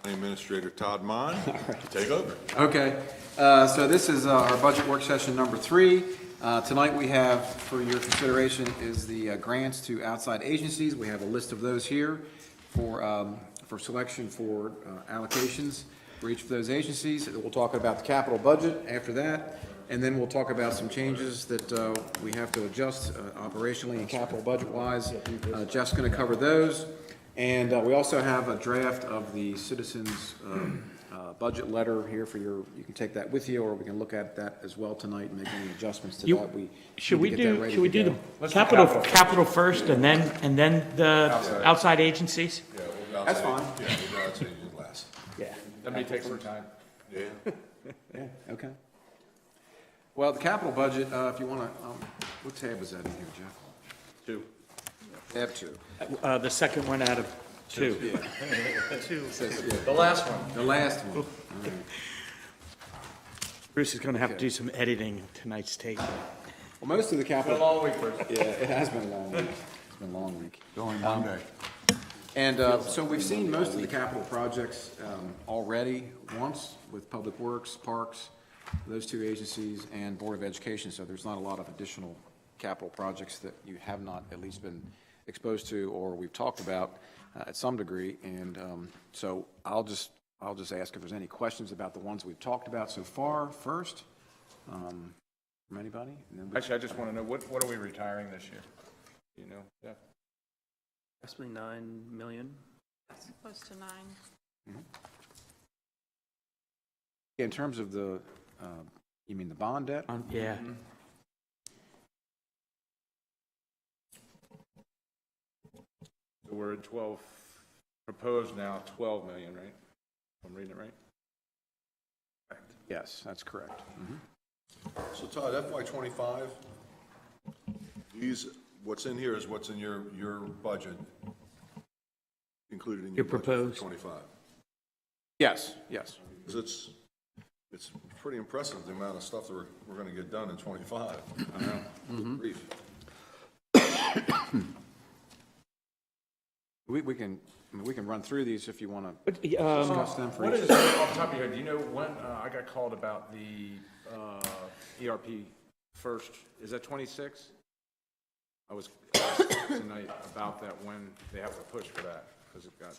Administrator Todd Mon, take over. Okay, so this is our budget work session number 3. Tonight we have, for your consideration, is the grants to outside agencies. We have a list of those here for selection for allocations for each of those agencies. We'll talk about the capital budget after that, and then we'll talk about some changes that we have to adjust operationally and capital budget-wise. Jeff's going to cover those. And we also have a draft of the citizens' budget letter here for your, you can take that with you, or we can look at that as well tonight and make any adjustments to that. Should we do the capital first and then the outside agencies? Yeah, we'll That's fine. Yeah, we'll outside you last. Yeah. That may take some time. Yeah. Yeah, okay. Well, the capital budget, if you want to, what tab was that in here, Jeff? 2. Tab 2. The second one out of 2. Yeah. The last one. The last one. Bruce is going to have to do some editing in tonight's tape. Well, most of the Been a capital, long week for us. yeah, it has been a long week. It's been a long week. Going Monday. And so we've seen most of the capital projects already once with Public Works, Parks, those 2 agencies, and Board of Education. So there's not a lot of additional capital projects that you have not at least been exposed to or we've talked about at some degree. And so I'll just ask if there's any questions about the ones we've talked about so far first, from anybody. And then Actually, I just want to know, what are we retiring this year? You know, yeah. Possibly 9 million. Close to 9. in terms of the, you mean the bond debt? Yeah. So we're at 12, proposed now 12 million, right? If I'm reading it right? Yes, that's correct. So Todd, FY '25, what's in here is what's in your budget, included in your Your budget proposed. for '25. Yes, yes. 'Cause it's pretty impressive, the amount of stuff that we're gonna get done in '25. I know. Good grief. We can run through these if you want to But, discuss them for What each. is, off the top of your head, do you know when, I got called about the ERP first, is that 26? I was asked tonight about that, when they have to push for that, because it got,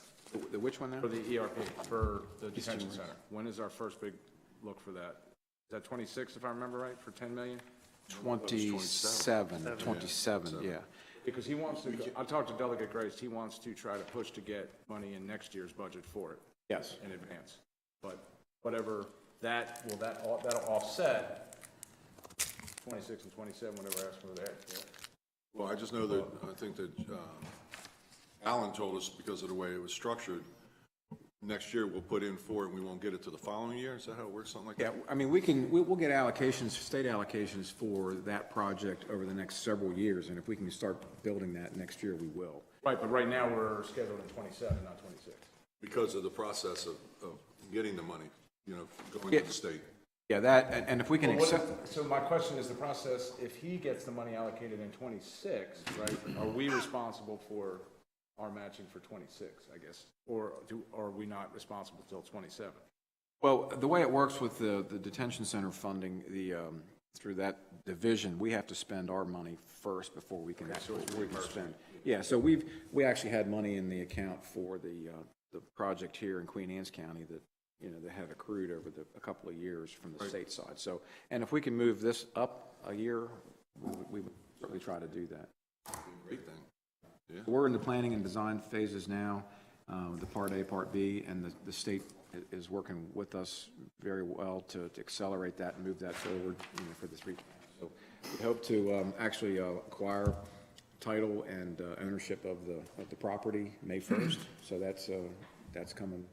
The which one now? for the ERP, for the detention center. When is our first big look for that? Is that 26, if I remember right, for 10 million? 27, yeah. Because he wants to, I talked to Delegate Grace, he wants to try to push to get money in next year's budget for it. Yes. In advance. But whatever that'll offset 26 and 27, whatever else for there. Yeah. Well, I just know that, I think that Alan told us, because of the way it was structured, next year we'll put in for it and we won't get it to the following year. Is that how it works, something like Yeah, that? I mean, we'll get allocations, state allocations for that project over the next several years, and if we can start building that next year, we will. Right, but right now we're scheduled in 27, not 26. Because of the process of getting the money, going to the state. Yeah, that, and if we can accept, So my question is the process, if he gets the money allocated in 26, right, are we responsible for our matching for 26, I guess? Or are we not responsible till 27? well, the way it works with the detention center funding, through that division, we have to spend our money first before we can spend. Yeah, so we actually had money in the account for the project here in Queen Anne's County that, that had accrued over a couple of years from the state side. So, and if we can move this up a year, we would certainly try to do that. Great thing. Yeah. We're in the planning and design phases now, the Part A, Part B, and the state is working with us very well to accelerate that and move that forward, for the 3. So we hope to actually acquire title and ownership of the property May 1st. So that's coming.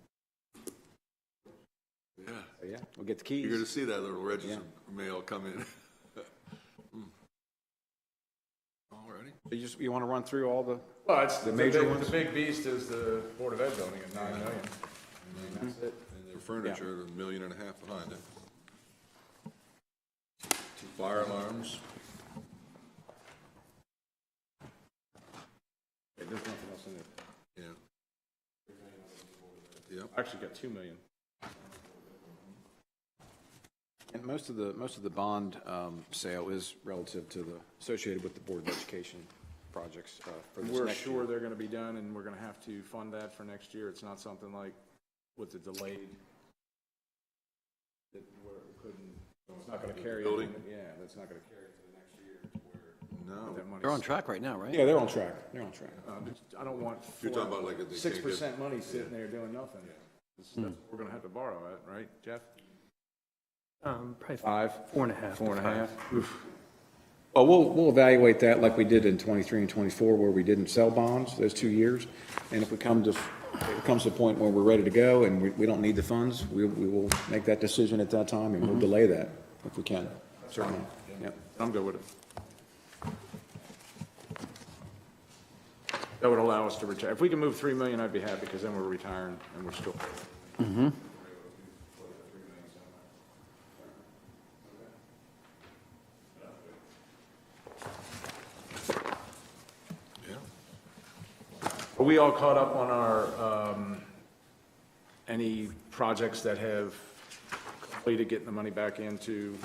Yeah. So yeah, we'll get the keys. You're going to see that little register mail come in. Alrighty. You want to run through all the? Well, it's The major ones? The big beast is the Board of Ed building at 9 million. That's it. And their furniture, $1.5 million behind it. 2 fire alarms. There's nothing else in there. Yeah. Yep. Actually got 2 million. And most of the bond sale is relative to associated with the Board of Education projects for this We're next sure year. they're gonna be done, and we're gonna have to fund that for next year. It's not something like with the delayed, that where it couldn't, it's not gonna carry. Building? Yeah, that's not gonna carry to the next year to where No. that money's. They're on track right now, right? Yeah, they're on track. They're on track. I don't want You're talking about like if they can't get- 6% money sitting there doing nothing. That's- We're gonna have to borrow it, right, Jeff? Probably 5, 4.5. 4.5. Oof. Well, we'll evaluate that like we did in 23 and 24, where we didn't sell bonds those 2 years. And if it comes to a point where we're ready to go and we don't need the funds, we will make that decision at that time, and we'll delay that if we can. Certainly. Yep. I'm good with it. That would allow us to retire. If we can move 3 million, I'd be happy, because then we're retiring and we're still. Yeah. Are we all caught up on our, any projects that have completed getting the money back into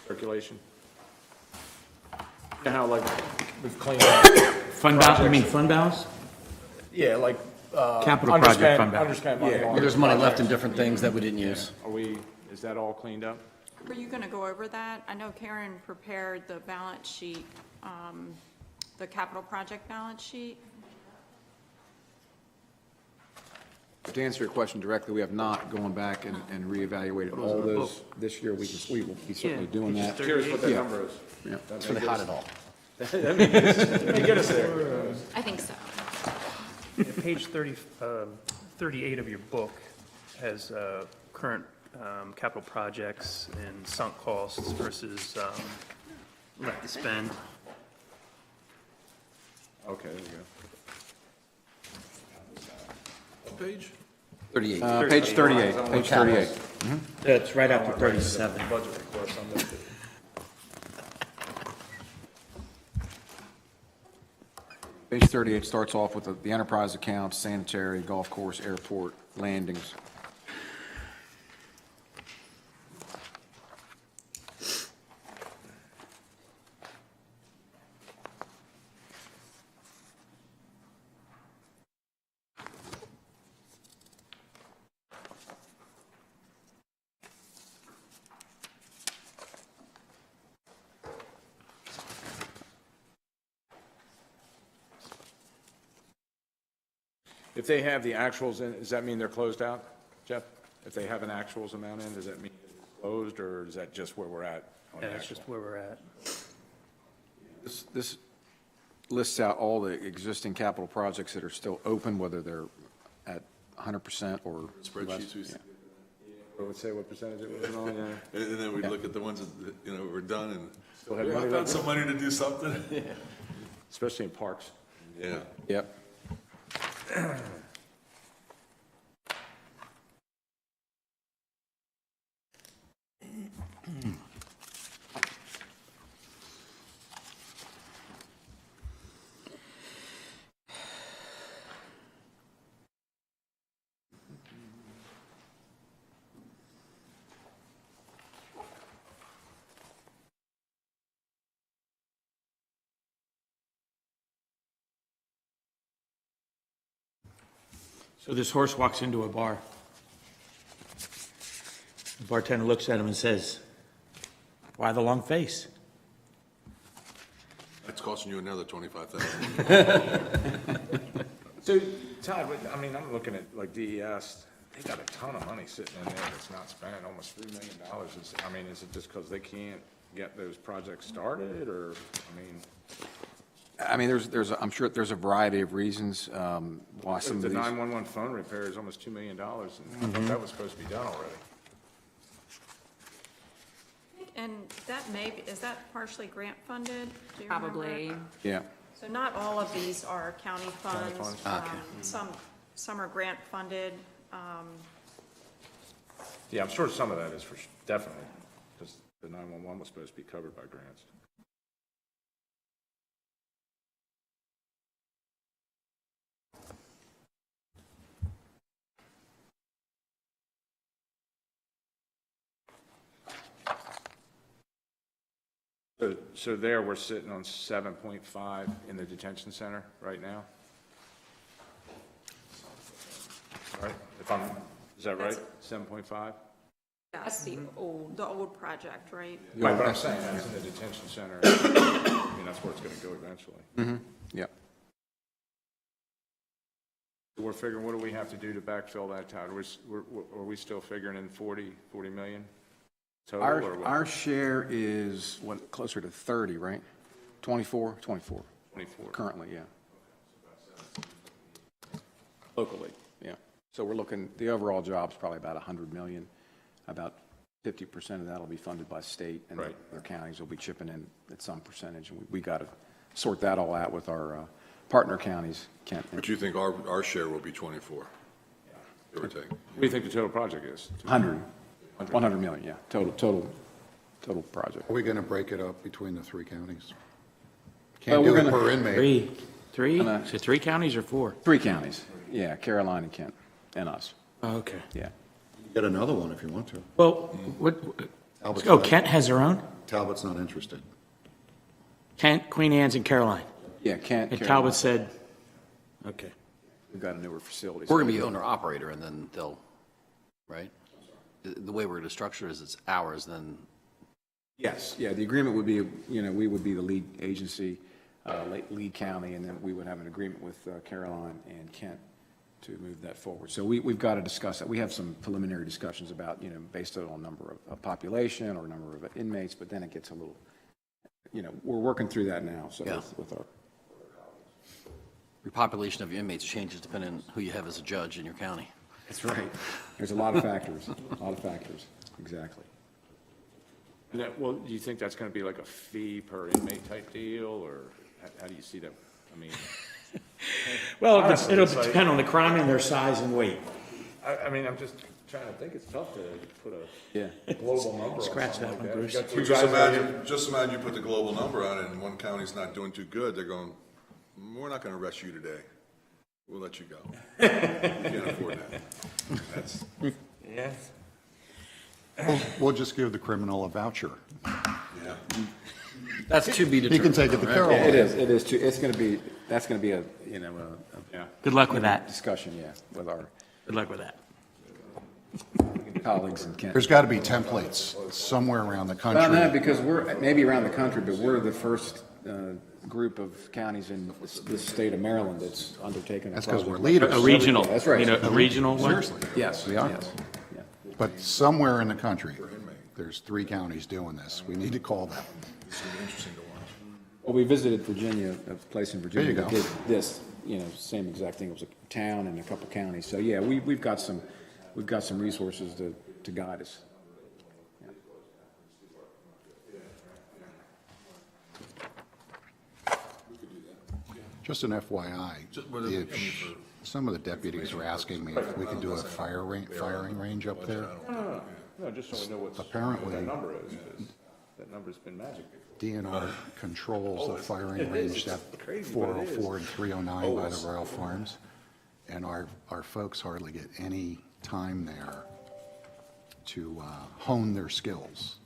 circulation? You know how, like, we've cleaned up. Fund balance, you mean fund balance? Yeah, like, Capital project fund balance. underspent money on. There's money left in different things that we didn't use. Is that all cleaned up? Were you going to go over that? I know Karen prepared the balance sheet, the capital project balance sheet. To answer your question directly, we have not gone back and reevaluated all those this year. We will be certainly doing that. Curious what that Yeah. number is. Yeah. That's for the hot it all. Let me get us there. I think so. Page 38 of your book has current capital projects and sunk costs versus left to spend. Okay, there you go. What page? 38. Page 38, page 38. It's right after 37. Budget request on this. Page 38 starts off with the enterprise accounts, sanitary, golf course, airport, landings. If they have the actuals in, does that mean they're closed out, Jeff? If they have an actuals amount in, does that mean it's closed, or is that just where we're at? on Yeah, the that's actual? just where we're at. This lists out all the existing capital projects that are still open, whether they're at 100% or less. Spreadsheets, we, Yeah. What would say what percentage it was on, yeah? and then we look at the ones that, you know, were done and, Still had I money found left, some money to do something. especially in parks. Yeah. Yep. So this horse walks into a bar. The bartender looks at him and says, "Why the long face?" That's costing you another 25,000. So, Todd, I mean, I'm looking at like DES, they got a ton of money sitting in there that's not spent, almost $3 million. I mean, is it just because they can't get those projects started, or, I mean, I'm sure there's a variety of reasons why some of the these. 911 phone repair is almost $2 million, and I thought that was supposed to be done already. And that is that partially grant funded? Do you remember? Probably. Yeah. So not all of these are county funds. funds. Some are grant funded. Yeah, I'm sure some of that is for, definitely, because the 911 was supposed to be covered by grants. So there, we're sitting on 7.5 in the detention center right now? Right, is that right? 7.5? That's the old project, right? Right, but I'm saying that's in the detention center. I mean, that's where it's gonna go eventually. Yeah. We're figuring, what do we have to do to backfill that tower? Are we still figuring in 40 million total, or what? Our share is, what, closer to 30, right? 24 24. currently, yeah. Locally, yeah. So we're looking, the overall job's probably about 100 million. About 50% of that will be funded by state, and Right. other counties will be chipping in at some percentage. And we got to sort that all out with our partner counties, Kent. But you think our share will be 24, give or take? What do you think the total project is? 100 million, yeah, total project. Are we going to break it up between the three counties? Well, Can't do we're it gonna- per inmate. Three? Is it 3 counties or 4? 3 counties, yeah, Caroline and Kent, and us, Oh, okay. yeah. Get another one if you want to. Well, what, Talbot's oh, not- Kent has their own? Talbot's not interested. Kent, Queen Anne's, and Caroline. Yeah, Kent, And Caroline, Talbot said, okay. we've got a newer facility. We're going to be owner-operator, and then they'll, right? The way we're going to structure is it's ours, then, Yes, yeah, the agreement would be, we would be the lead agency, lead county, and then we would have an agreement with Caroline and Kent to move that forward. So we've got to discuss that. We have some preliminary discussions about, based on number of population or number of inmates, but then it gets a little, we're working through that now, so Yeah. with our, your population of your inmates changes depending on who you have as a judge in your county. that's right. There's a lot of factors, exactly. And well, do you think that's gonna be like a fee per inmate type deal, or how do you see that? I mean, Well, it'll depend on the crime and their size and weight. I mean, I'm just trying to think, it's tough to put a Yeah. global number on Scratch something that like one, that. Bruce. You got two Well, just guys imagine you put the global number on it, and one county's not doing too good, they're going, we're not gonna arrest you today. We'll let you go. You can't afford that. That's, We'll just give the criminal a voucher. yeah. That's to be He can determined. take it to It Caroline. is too, that's going to be a, Yeah. Good luck with that. discussion, yeah, with our Good luck with that. colleagues in Kent. There's got to be templates somewhere around the Well, no, country. because we're, maybe around the country, but we're the first group of counties in the state of Maryland that's undertaken a That's because project. we're leaders. A regional. That's right. A regional one? Seriously. Yes, We are. yes, yeah. But somewhere in the country, there's 3 counties doing this. We need to call them. It's gonna be interesting to watch. Well, we visited Virginia, a place in Virginia There that you did this, same exact thing. It was a town and a couple counties. So, yeah, we've got some resources to guide us. Just an FYI, some of the deputies were asking me if we could do a firing range up there. No, just so we know what Apparently, that number is, 'cause that number's been magic before. DNR controls the firing range at 404 and 309 by the Royal Farms, and our folks hardly get any time there to hone their skills.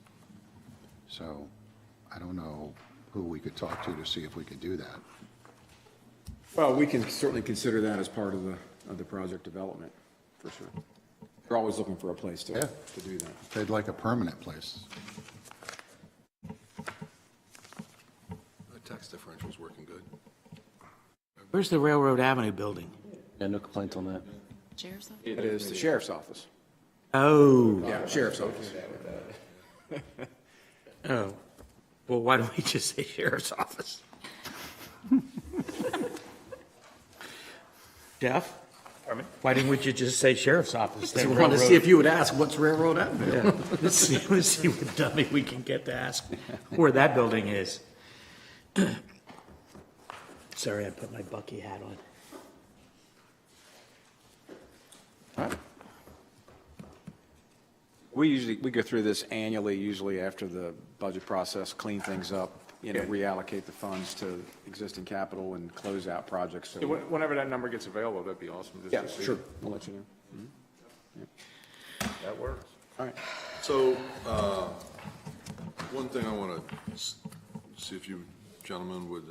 So I don't know who we could talk to see if we could do that. Well, we can certainly consider that as part of the project development, for sure. We're always looking for a place to do that. They'd like a permanent place. The tax differential's working good. Where's the Railroad Avenue building? Yeah, no complaints on that. Sheriff's office? It is the sheriff's office. Oh, Yeah, sheriff's office. oh. Well, why don't we just say sheriff's office? Jeff? Pardon me? Why didn't we just say sheriff's office? We wanted to see if you would ask, what's Railroad Avenue? Yeah, let's see what dummy we can get to ask where that building is. Sorry, I put my Bucky hat on. We go through this annually, usually after the budget process, clean things up, reallocate the funds to existing capital and close out projects. So, Whenever that number gets available, that'd be awesome. just yeah, to see. sure, we'll let you know. That works. All right. So, one thing I want to see if you gentlemen would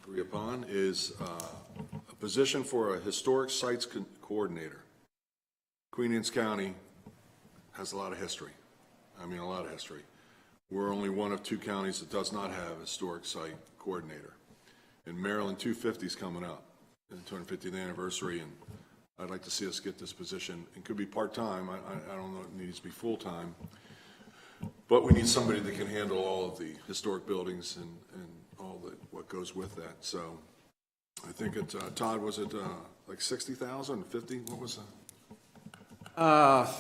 agree upon, is a position for a historic sites coordinator. Queen Anne's County has a lot of history. I mean, a lot of history. We're only one of 2 counties that does not have a historic site coordinator. And Maryland 250 is coming up, the 250th anniversary, and I'd like to see us get this position. It could be part-time. I don't know, it needs to be full-time. But we need somebody that can handle all of the historic buildings and all what goes with that. So I think it, Todd, was it like 60,000, 50? What was that?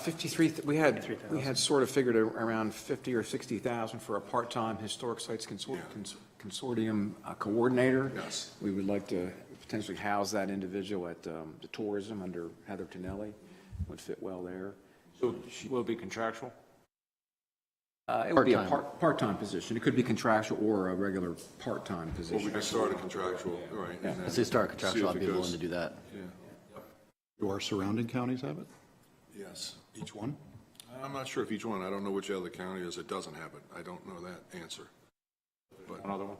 53, we had sort of figured around 50 or 60,000 for a part-time historic sites consortium coordinator. Yes. We would like to potentially house that individual at the tourism under Heather Tonelli, would fit well there. So will it be contractual? It would be a part-time position. It could be contractual or a regular part-time Well, we position. can start a contractual, right. and then Let's say start see contractual, if I'd it be goes. willing to do that. Yeah, Do our surrounding counties have it? yes. Each one? I'm not sure if each one, I don't know which other county is that doesn't have it. I don't know that answer. Another one?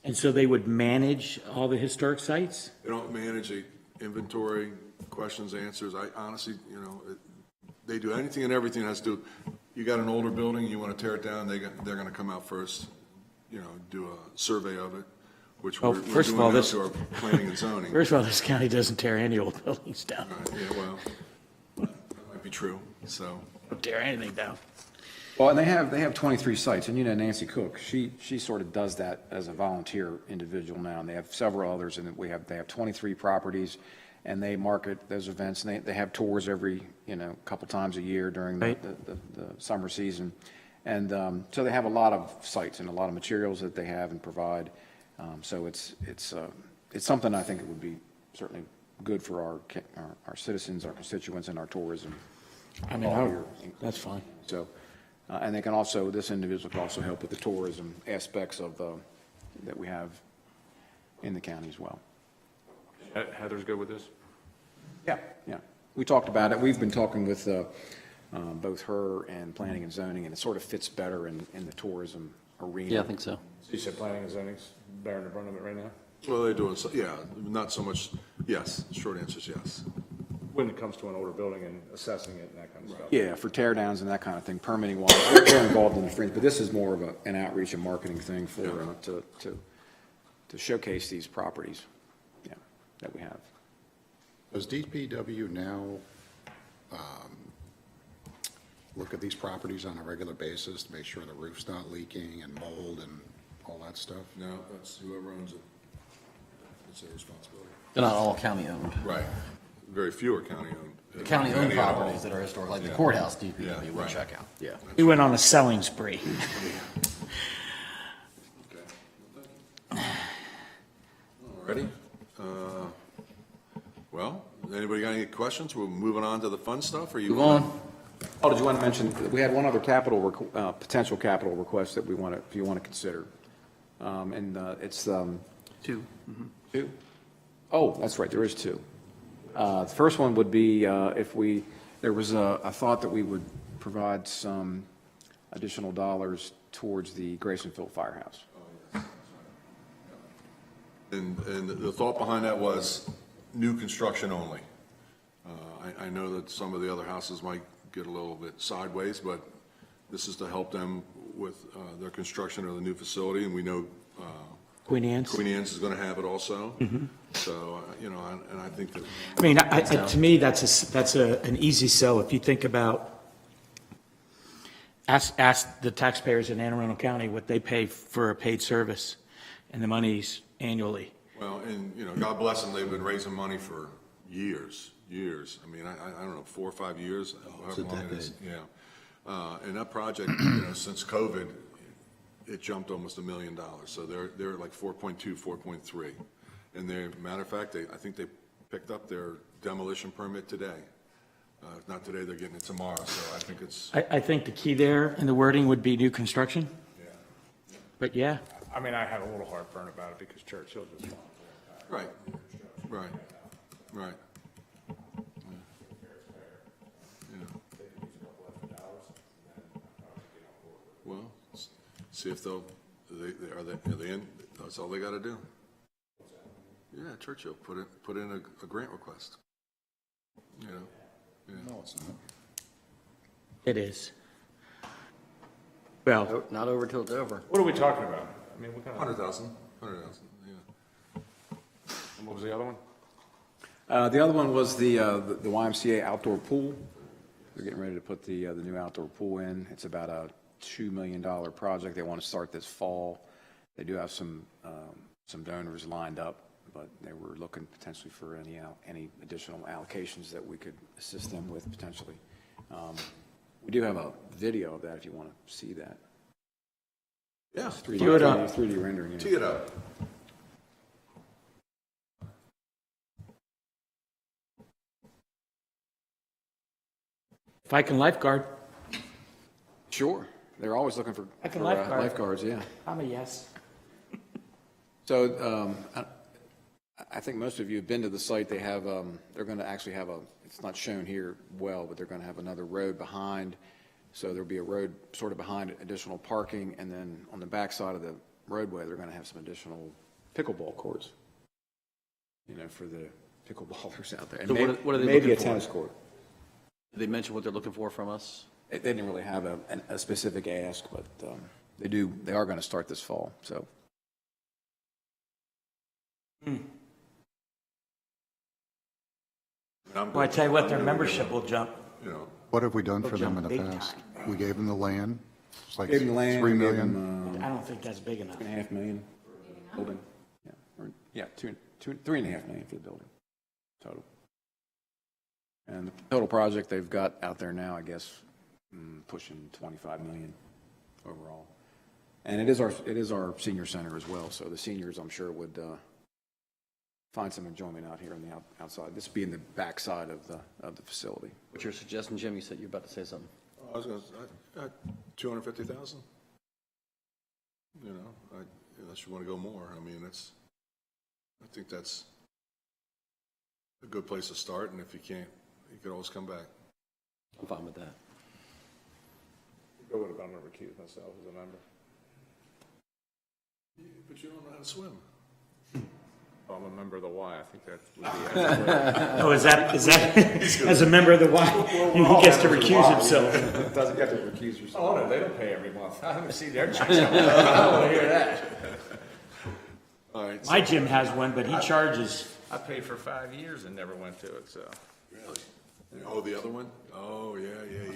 And so they would manage all the historic sites? They don't manage the inventory, questions, answers. I honestly, they do anything and everything has to, you got an older building, you want to tear it down, they're going to come out first, do a survey of it, which Well, we're first of doing all, now this- to our planning and zoning. First of all, this county doesn't tear any old buildings down. Yeah, well, that might be true, so. Don't tear anything down. Well, and they have 23 sites, and Nancy Cook, she sort of does that as a volunteer individual now, and they have several others, and they have 23 properties, and they market those events, and they have tours every, couple times a year during the Right. summer season. And so they have a lot of sites and a lot of materials that they have and provide. So it's something I think it would be certainly good for our citizens, our constituents, and our tourism. I mean, that's fine. So, and they can also, this individual can also help with the tourism aspects of, that we have in the county as well. Heather's good with this? Yeah. We talked about it. We've been talking with both her and planning and zoning, and it sort of fits better in the tourism arena. Yeah, I think so. So you said planning and zoning's bearing the brunt of it right now? Well, they're doing, not so much, yes, short answer is yes. When it comes to an older building and assessing it and that kind of stuff? Yeah, for tear downs and that kind of thing, permitting wise, they're involved in the fringe, but this is more of an outreach and marketing thing for, to showcase these properties, that we have. Does DPW now look at these properties on a regular basis to make sure the roof's not leaking and mold and all that stuff? No, that's whoever owns it. It's their responsibility. They're not all county-owned. Right. Very few are county-owned. The county-owned Any at all. properties that are historic, like the Yeah. courthouse Yeah, DPW will right. check out. Yeah. We went on a selling spree. Okay. Ready? Well, anybody got any questions? We're moving on to the fun stuff, or you? Move on. Oh, did you want to mention, we had one other potential capital request that if you want to consider. And it's, 2. two? Oh, that's right, there is two. The first one would be there was a thought that we would provide some additional dollars towards the Graysonville Firehouse. And the thought behind that was new construction only. I know that some of the other houses might get a little bit sideways, but this is to help them with their construction of the new facility, and we know Queen Anne's? Queen Anne's is going to have it also. So, and I think that, I mean, to me, that's an easy sell. If you think about, ask the taxpayers in Anne Arundel County what they pay for a paid service, and the money's annually. well, and, God bless them, they've been raising money for years. I mean, I don't know, 4 or 5 years. However long it is. Yeah. And that project, since COVID, it jumped almost $1 million. So they're like 4.2, 4.3. And matter of fact, I think they picked up their demolition permit today. If not today, they're getting it tomorrow. So I think it's, I think the key there in the wording would be new construction. But yeah, I mean, I have a little heartburn about it because Churchill just wanted to. right. Well, See if are they in, that's all they gotta do. Yeah, Churchill, put in a grant request. You know? Yeah. No, it's not. It is. Well, Not over till it's over. What are we talking about? I mean, what kind of, 100,000, yeah. and what was the other one? The other one was the YMCA outdoor pool. They're getting ready to put the new outdoor pool in. It's about a $2 million project. They want to start this fall. They do have some donors lined up, but they were looking potentially for any additional allocations that we could assist them with potentially. We do have a video of that if you want to see that. Yeah, It's 3D, Do it up. 3D rendering. tee it up. if I can lifeguard, Sure. They're always looking for I can for, lifeguard. lifeguards, yeah. I'm a yes. So I think most of you have been to the site. They have, they're going to actually have it's not shown here well, but they're going to have another road behind. So there'll be a road sort of behind additional parking, and then on the backside of the roadway, they're going to have some additional pickleball courts, for the pickleballers out there. And So what are they maybe looking a for? tennis court. Did they mention what they're looking for from us? They didn't really have a specific ask, but they are going to start this fall, so. Well, I tell you what, their membership will jump. You know, What have we done for them in the Big past? We gave them the land. It's like Gave them the land, 3 we gave million. them, I don't think that's big enough. 2.5 million building. Yeah, or, yeah, 3.5 million for the building total. And the total project they've got out there now, I guess, pushing 25 million overall. And it is our senior center as well, so the seniors, I'm sure, would find some enjoyment out here on the outside. This being the backside of the facility. What's your suggestion, Jim? You said you were about to say something. I was going to, 250,000. Unless you want to go more. I mean, I think that's a good place to start, and if you can't, you can always come back. I'm fine with that. Go with it, but I'm going to recuse myself as a member. But you don't know how to swim. Oh, I'm a member of the Y. I think that would be. Oh, is that, as a member of the Y, he gets to recuse himself. Doesn't get to recuse yourself. Oh, no, they don't pay every month. I haven't seen their checks. I don't want to hear that. All right. My gym has one, but he charges. I paid for 5 years and never went to it, so. Really? Oh, the other one? Oh, yeah.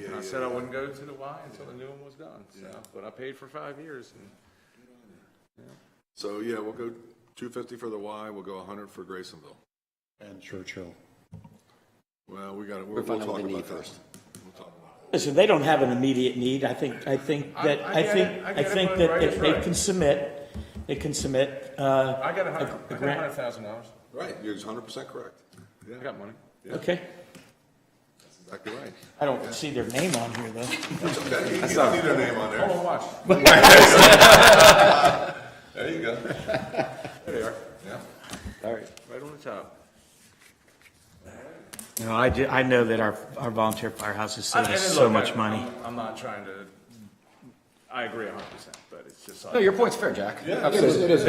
And I said I wouldn't go to the Y until the new one was done, so. But I paid for 5 years and. So, yeah, we'll go 250 for the Y, we'll go 100 for Graysonville. And Churchill. Well, we'll We'll find out talk what they need about that. first. We'll talk about it. Listen, they don't have an immediate need. I think I get it. I get it. that Right is if they right. can submit, I got $100,000. Right, you're 100% correct. I got money. okay. That's exactly right. I don't see their name on here, though. That's okay. You don't need their name on there. Hold on, watch. There you go. There they are. Yeah. All right. Right on the top. No, I know that our volunteer firehouses save And us then so look, much money. I'm not trying to, I agree 100%, but it's just. No, your point's fair, Jack. Yeah, It is. It's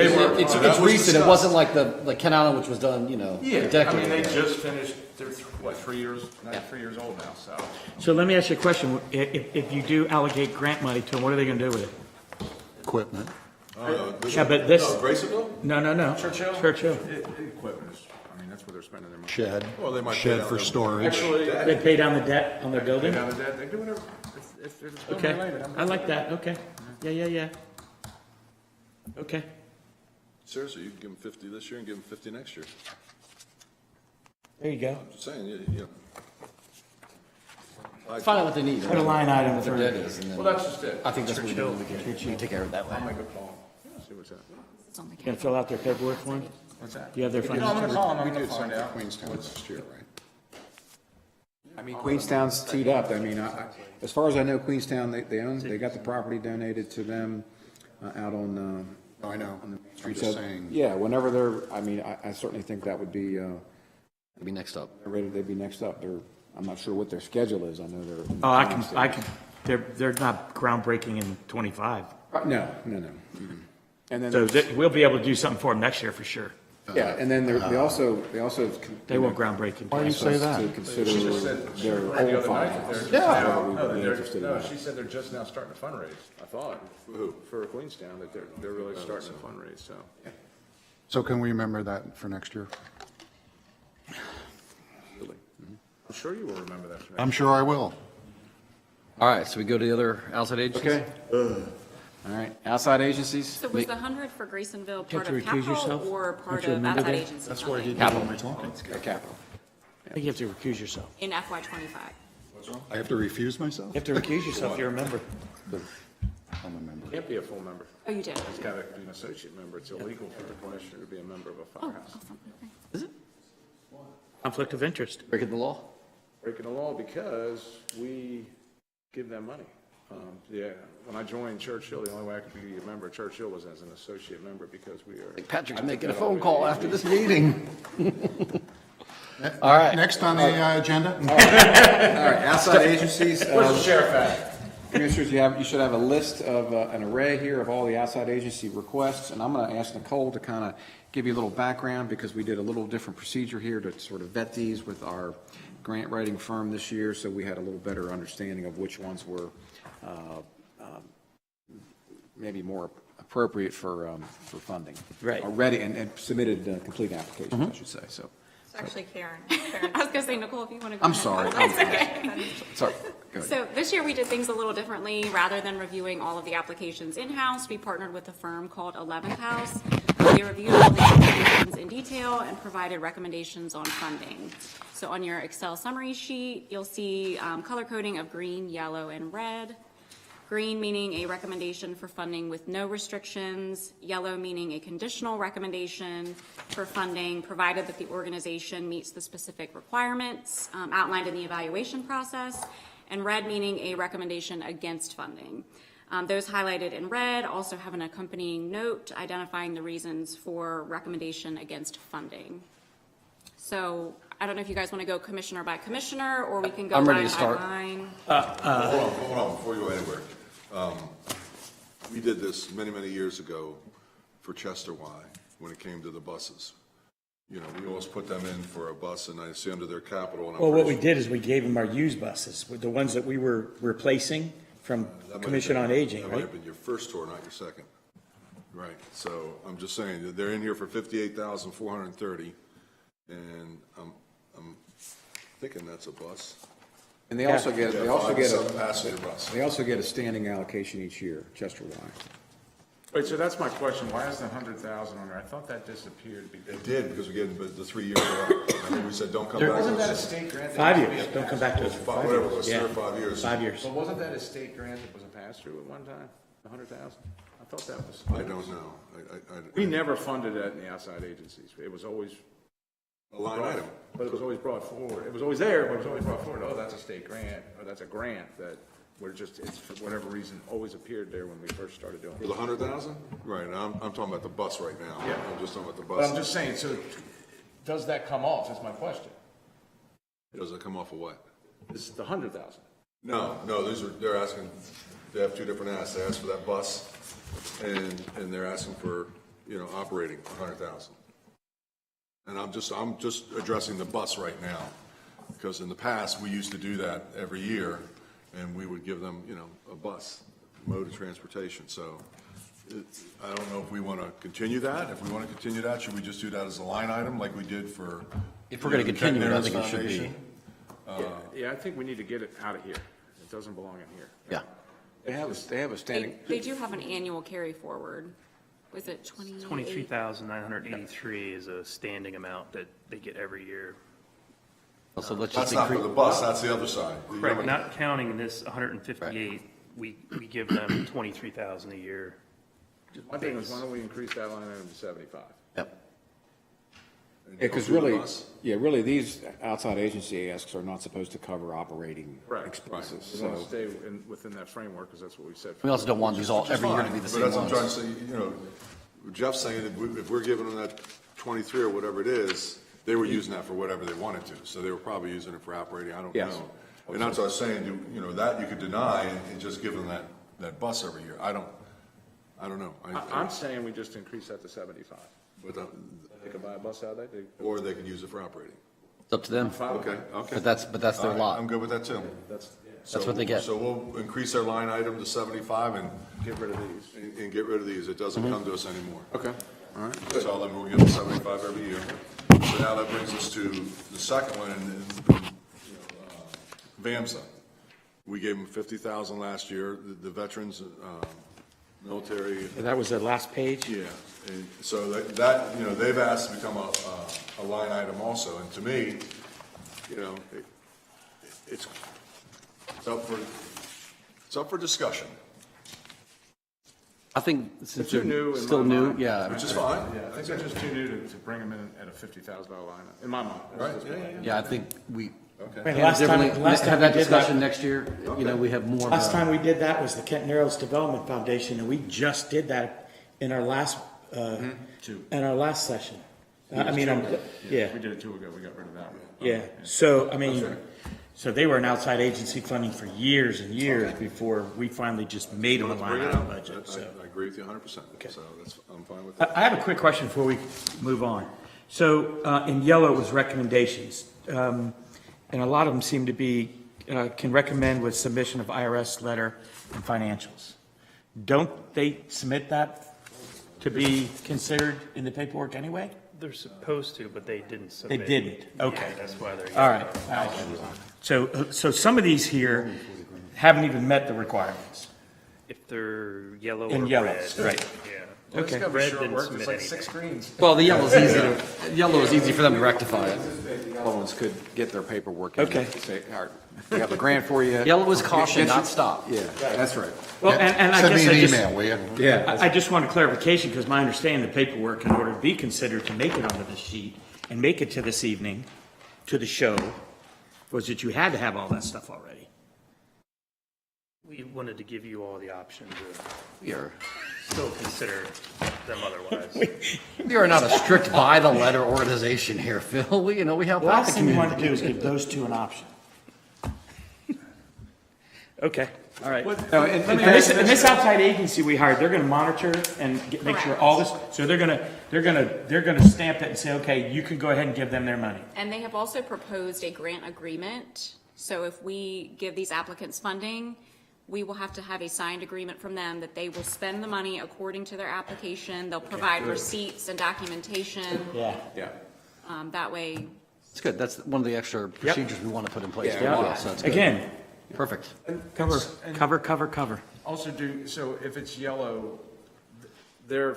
That was recent. It discussed. wasn't like Ken Island, which was done, a Yeah, I decade mean, they ago. just finished, they're, 3 years, 3 years old now, so. So let me ask you a question. If you do allocate grant money to them, what are they going to do with it? Equipment. Yeah, but this, No, Graysonville? no. Churchill? Churchill. Equipment is, I mean, that's where they're spending their money. Shed. Well, they might pay Shed down for their- storage. Actually, They pay down the debt on their they building? down the debt, they do whatever, if it's building Okay, related, I'm. I like that, okay. Yeah. Okay. Seriously, you can give them 50 this year and give them 50 next year. There you go. Just saying, Find out what they need. Put a line item What their for, debt is, and then Well, that's just it. I think that's what we do. We can take care of it that way. Make a call. See what's that. you gonna fill out their paperwork for them? What's that? You have their No, I'm financial? gonna call them, I'm We gonna did find something out. for Queenstown last year, right? I mean, Queenstown's teed up. I mean, as far as I know, Queenstown, they got the property donated to them out on, I know. on the I'm street. just So, saying. yeah, whenever I mean, I certainly think that would be, It'll be next up. they'd be next up. I'm not sure what their schedule is. I know they're. Oh, I can, they're not groundbreaking in 25. No. And then, So there's- we'll be able to do something for them next year for sure. yeah, and then they also. They want groundbreaking. Why do you say that? To consider their The old other night, firehouse. Yeah. We'd No, be they're, interested in no, that. she said they're just now starting to fundraise, I thought, for Queenstown, that they're really starting to fundraise, so. So can we remember that for next year? I'm sure you will remember that. I'm sure I will. All right, so we go to the other outside agencies? Okay. All right, outside agencies? So was the 100 for Graysonville You have part to of recuse capital yourself? or part Don't you of remember outside that? agency? That's where I did Capital. all my talking. Capital. I think you have to recuse yourself. In FY '25. I have to refuse myself? You have to recuse yourself, you're a member. I'm a member. Can't be a full member. Oh, you did? It's gotta be an associate member. It's illegal for the commissioner to be a member of a Oh, firehouse. awesome. Okay. Conflict of interest. Breaking the law? Breaking the law because we give them money. Yeah, when I joined Churchill, the only way I could be a member of Churchill was as an associate member because we are. Patrick's making a phone call after this meeting. All right. Next on the agenda? All right, outside agencies. Where's the sheriff at? Commissioners, you should have a list of, an array here of all the outside agency requests, and I'm going to ask Nicole to kind of give you a little background, because we did a little different procedure here to sort of vet these with our grant writing firm this year, so we had a little better understanding of which ones were maybe more appropriate for funding. Right. Or ready, and submitted complete applications, I should say, so. It's actually Karen. I was going to say, Nicole, if you want to go I'm ahead. sorry. That's okay. Sorry, go ahead. So this year we did things a little differently. Rather than reviewing all of the applications in-house, we partnered with a firm called 11th House. They reviewed all the applications in detail and provided recommendations on funding. So on your Excel summary sheet, you'll see color coding of green, yellow, and red. Green meaning a recommendation for funding with no restrictions, yellow meaning a conditional recommendation for funding provided that the organization meets the specific requirements outlined in the evaluation process, and red meaning a recommendation against funding. Those highlighted in red also have an accompanying note identifying the reasons for recommendation against funding. So I don't know if you guys want to go commissioner by commissioner, or we can go I'm ready line to by start. line. Hold on, before you go anywhere. We did this many, many years ago for Chester Y, when it came to the buses. You know, we always put them in for a bus, and I see under their capital, and I'm Well, what we pretty did is we gave them our used buses, with the ones that we were replacing from that might have Commission been- on Aging, That might right? have been your first tour, not your second. Right, so I'm just saying, that they're in here for 58,430, and I'm thinking that's a bus. And they also get, they also get Seven a, passenger bus. they also get a standing allocation each year, Chester Y. Wait, so that's my question. Why is the 100,000 on there? I thought that disappeared because. It did, because we gave the 3 years up. And we said, don't come back. Wasn't that a to us. state grant? that 5 used to be years, a don't come back to us for 5 Whatever years. it was, 3 or 5 years. 5 years. But wasn't that a state grant that was a pass-through at one time, the 100,000? I thought that was. I don't know. We never funded that in the outside agencies. It was always, A line item. but it was always brought forward. It was always there, but it was always brought forward. Oh, that's a state grant, or that's a grant that we're just, it's for whatever reason, always appeared there when we first started doing For it. the 100,000? Right, I'm talking about the bus right now. Yeah. I'm just talking about the But bus. I'm just saying, so does that come off, is my question. Does it come off of what? This is the 100,000. No, they're asking, they have two different asks. They asked for that bus, and they're asking for, operating 100,000. And I'm just addressing the bus right now, because in the past, we used to do that every year, and we would give them, a bus, mode of transportation. So I don't know if we want to continue that. If we want to continue that, should we just do that as a line item like we did for? If we're going to continue it, I Kent think it should be. Foundation? Yeah, I think we need to get it out of here. It doesn't belong in here. Yeah. They have a standing, They do have an annual carry forward. Was it 28? 23,983 is a standing amount that they get every year. So let's That's just not for increase. the bus, that's the other side. You Correct, know, not counting this 158, we give them 23,000 a year. My thing is, why don't we increase that line item to 75? Yep. because Go through the really, bus. really, these outside agency asks are not supposed to cover operating Correct. expenses. We want to So, stay within that framework, because that's what we said. We also don't want these all, Which is every year to fine, be the but same that's what I'm trying to ones. say, Jeff's saying that if we're giving them that 23 or whatever it is, they were using that for whatever they wanted to, so they were probably using it for operating, I don't Yes. know. And that's what I was saying, that you could deny and just give them that bus every year. I don't, I don't know. I'm saying we just increase that to 75. But, They could buy a bus out of that. or they could use it for operating. It's up to them, Okay, okay. but that's their All right, lot. I'm good with that too. That's, That's what they get. So we'll increase their line item to 75 and get rid of these. get rid of these. It doesn't come to us anymore. Okay, all right. Just tell them we'll give them 75 every year. So now that brings us to the second one, VAMSA. We gave them 50,000 last year, the veterans, military. That was the last page? Yeah, and so that, you know, they've asked to become a line item also, and to me, you know, it's up for discussion, I think since too they're new in still my new, mind. yeah. which is fine. Yeah, I think they're just too new to bring them in at a $50,000 line, in my mind. Right, yeah. Yeah, I think we Okay. Wait, handle last time, differently. last time Have we that did discussion that, next year, you know, we have more. last time we did that was the Kent Narrows Development Foundation, and we just did that in our last, in our last session. I mean, yeah, We did it 2 ago, we got rid of that one. yeah. So, I mean, so they were an outside agency funding for years and years before we finally just made them a line item budget, so. I agree with you 100%, so I'm fine with I that. I have a quick question before we move on. So in yellow it was recommendations, and a lot of them seem to be, can recommend with submission of IRS letter and financials. Don't they submit that to be considered in the paperwork anyway? They're supposed to, but they didn't They submit. didn't, okay. That's why they're. All right. So some of these here haven't even met the requirements. If they're yellow In or yellow, red. right. Yeah. Okay. Red didn't submit anything. 6 screens. Well, the yellow is easy for them to rectify it. Yellow ones could get their paperwork. in. Okay. Say, all right, we have the grant for you. Yellow is caution, Get you- not stop. Yeah, that's right. Well, and I Send guess me I an just. email, will you? Yeah. I just want a clarification, because my understanding, the paperwork, in order to be considered to make it onto the sheet and make it to this evening, to the show, was that you had to have all that stuff already. We wanted to give you all the option to You're, still consider them otherwise. we are not a strict by the letter organization here, Phil. We, you know, we help The out last the thing we want community. to do is give those two an option. Okay, all right. No, and- And this outside agency we hired, they're gonna monitor and make sure Correct. all this, so they're gonna stamp it and say, okay, you can go ahead and give them their money. And they have also proposed a grant agreement. So if we give these applicants funding, we will have to have a signed agreement from them that they will spend the money according to their application. They'll provide receipts and documentation. Yeah. Yeah. That way, It's good. That's one of the extra procedures we want to put in place. Yeah. as well, so that's good. Again, Perfect. cover. Also so if it's yellow, their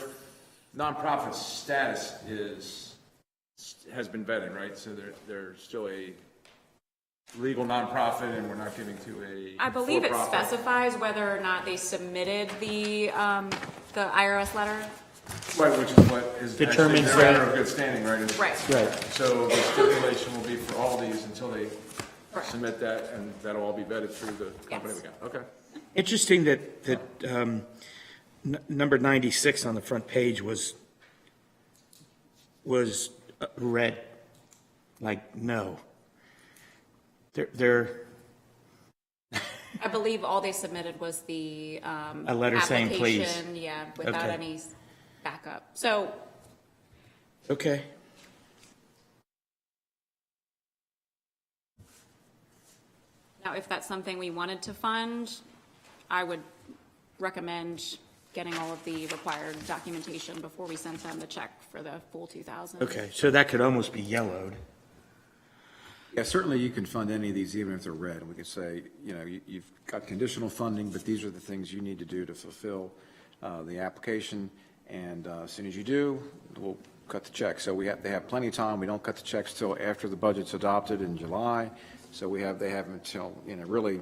nonprofit status has been vetted, right? So they're still a legal nonprofit and we're not giving to a I believe it for-profit. specifies whether or not they submitted the IRS letter. Right, which is what is Determines actually their that- letter of good standing, right? is- Right. Right. So the stipulation will be for all these until they Correct. submit that, and that'll all be vetted through the company we Yes. got. Okay. Interesting that number 96 on the front page was red, like no. They're I believe all they submitted was the A letter saying please. application, yeah, without Okay. any backup. So okay. now, if that's something we wanted to fund, I would recommend getting all of the required documentation before we send them the check for the full 2,000. Okay, so that could almost be yellowed. Yeah, certainly you can fund any of these even if they're red. We could say, you know, you've got conditional funding, but these are the things you need to do to fulfill the application. And as soon as you do, we'll cut the check. So they have plenty of time. We don't cut the checks till after the budget's adopted in July. So they have until, really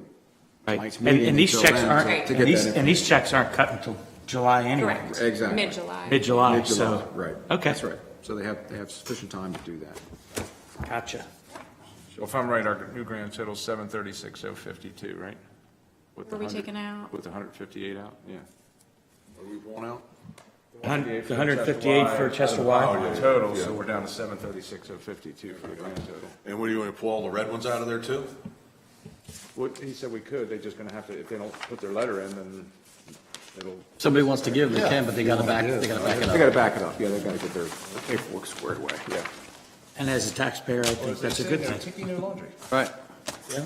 tonight's meeting And these until checks then aren't, to and get that these checks aren't cut until July anyway. Correct. Exactly. Mid-July. Mid-July, Mid-July, so. right. Okay. That's right. So they have sufficient time to do that. Gotcha. So if I'm right, our new grand total is 736,052, right? With the Were we 100 taking out? With the 158 out, yeah. What are we pulling out? The 158 for Chester Oh, Y. the total, so we're down to 736,052 for the grand total. And what, do you want to pull all the red ones out of there too? What, he said we could, they're just gonna have to, if they don't put their letter in, then Somebody wants to give, they can, but they gotta back it They up. gotta back it up, yeah, they gotta get their paperwork squared away, yeah. And as a taxpayer, I think that's a good thing. Tiki new laundry. Right. Yeah.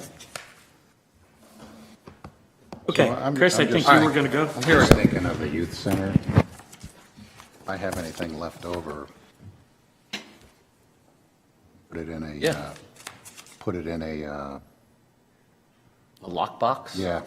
Okay, So I'm- Chris, I I'm think just- you were going to go. I'm just thinking of the youth center. If I have anything left over, put it in a, Yeah. put it in a, A lockbox? yeah,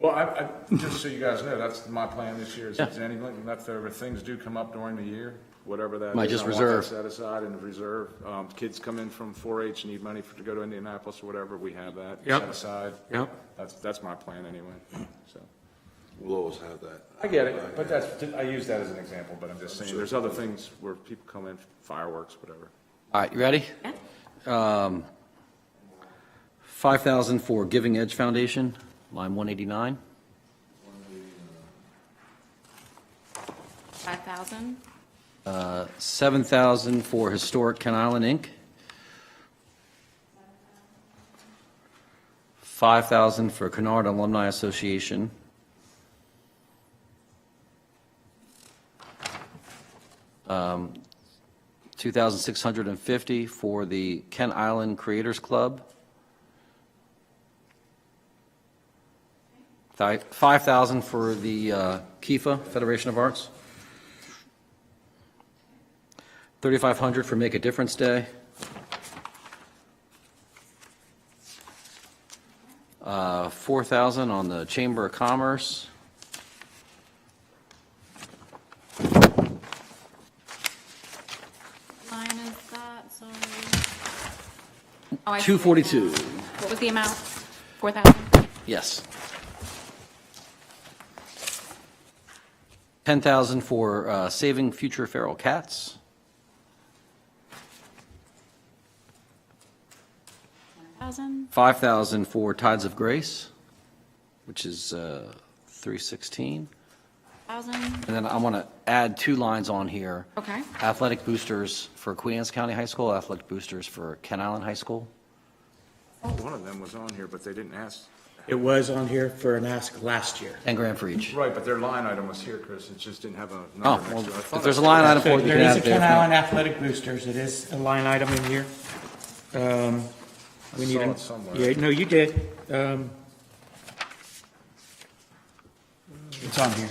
Well, just so you guys know, that's my plan this year, is if there's anything left over, things do come up during the year, whatever that is. Might just I want that reserve. set aside in reserve. Kids come in from 4-H and need money to go to Indianapolis or whatever, we have that Yep. set aside. Yep. That's my plan anyway, so. We'll always have that. I get it, but I use that as an example, but I'm just saying, there's other things where people come in, fireworks, whatever. All right, you ready? Yeah. 5,000 for Giving Edge Foundation, line 189. 5,000. 7,000 for Historic Ken Island, Inc. 5,000 for Kennard Alumni Association. Um, 2,650 for the Ken Island Creators Club. 5,000 for the KIFA, Federation of Arts. 3,500 for Make a Difference Day. 4,000 on the Chamber of Commerce. Line is that, sorry. Oh, I see. 242. What was the amount? 4,000? Yes. 10,000 for Saving Future Feral Cats. 1,000? 5,000 for Tides of Grace, which is 316. 1,000? And then I want to add 2 lines on here. Okay. Athletic boosters for Queen Anne's County High School, athletic boosters for Ken Island High School. One of them was on here, but they didn't ask. It was on here for an ask last year. 10 grand for each. Right, but their line item was here, Chris, it just didn't have a Oh, number well, next to it. I thought if there's a I- line item for So it, you there can is add a it there. Ken Island Athletic Boosters. It is a line item in here. We need saw a- it somewhere. Yeah, no, you did. It's on here.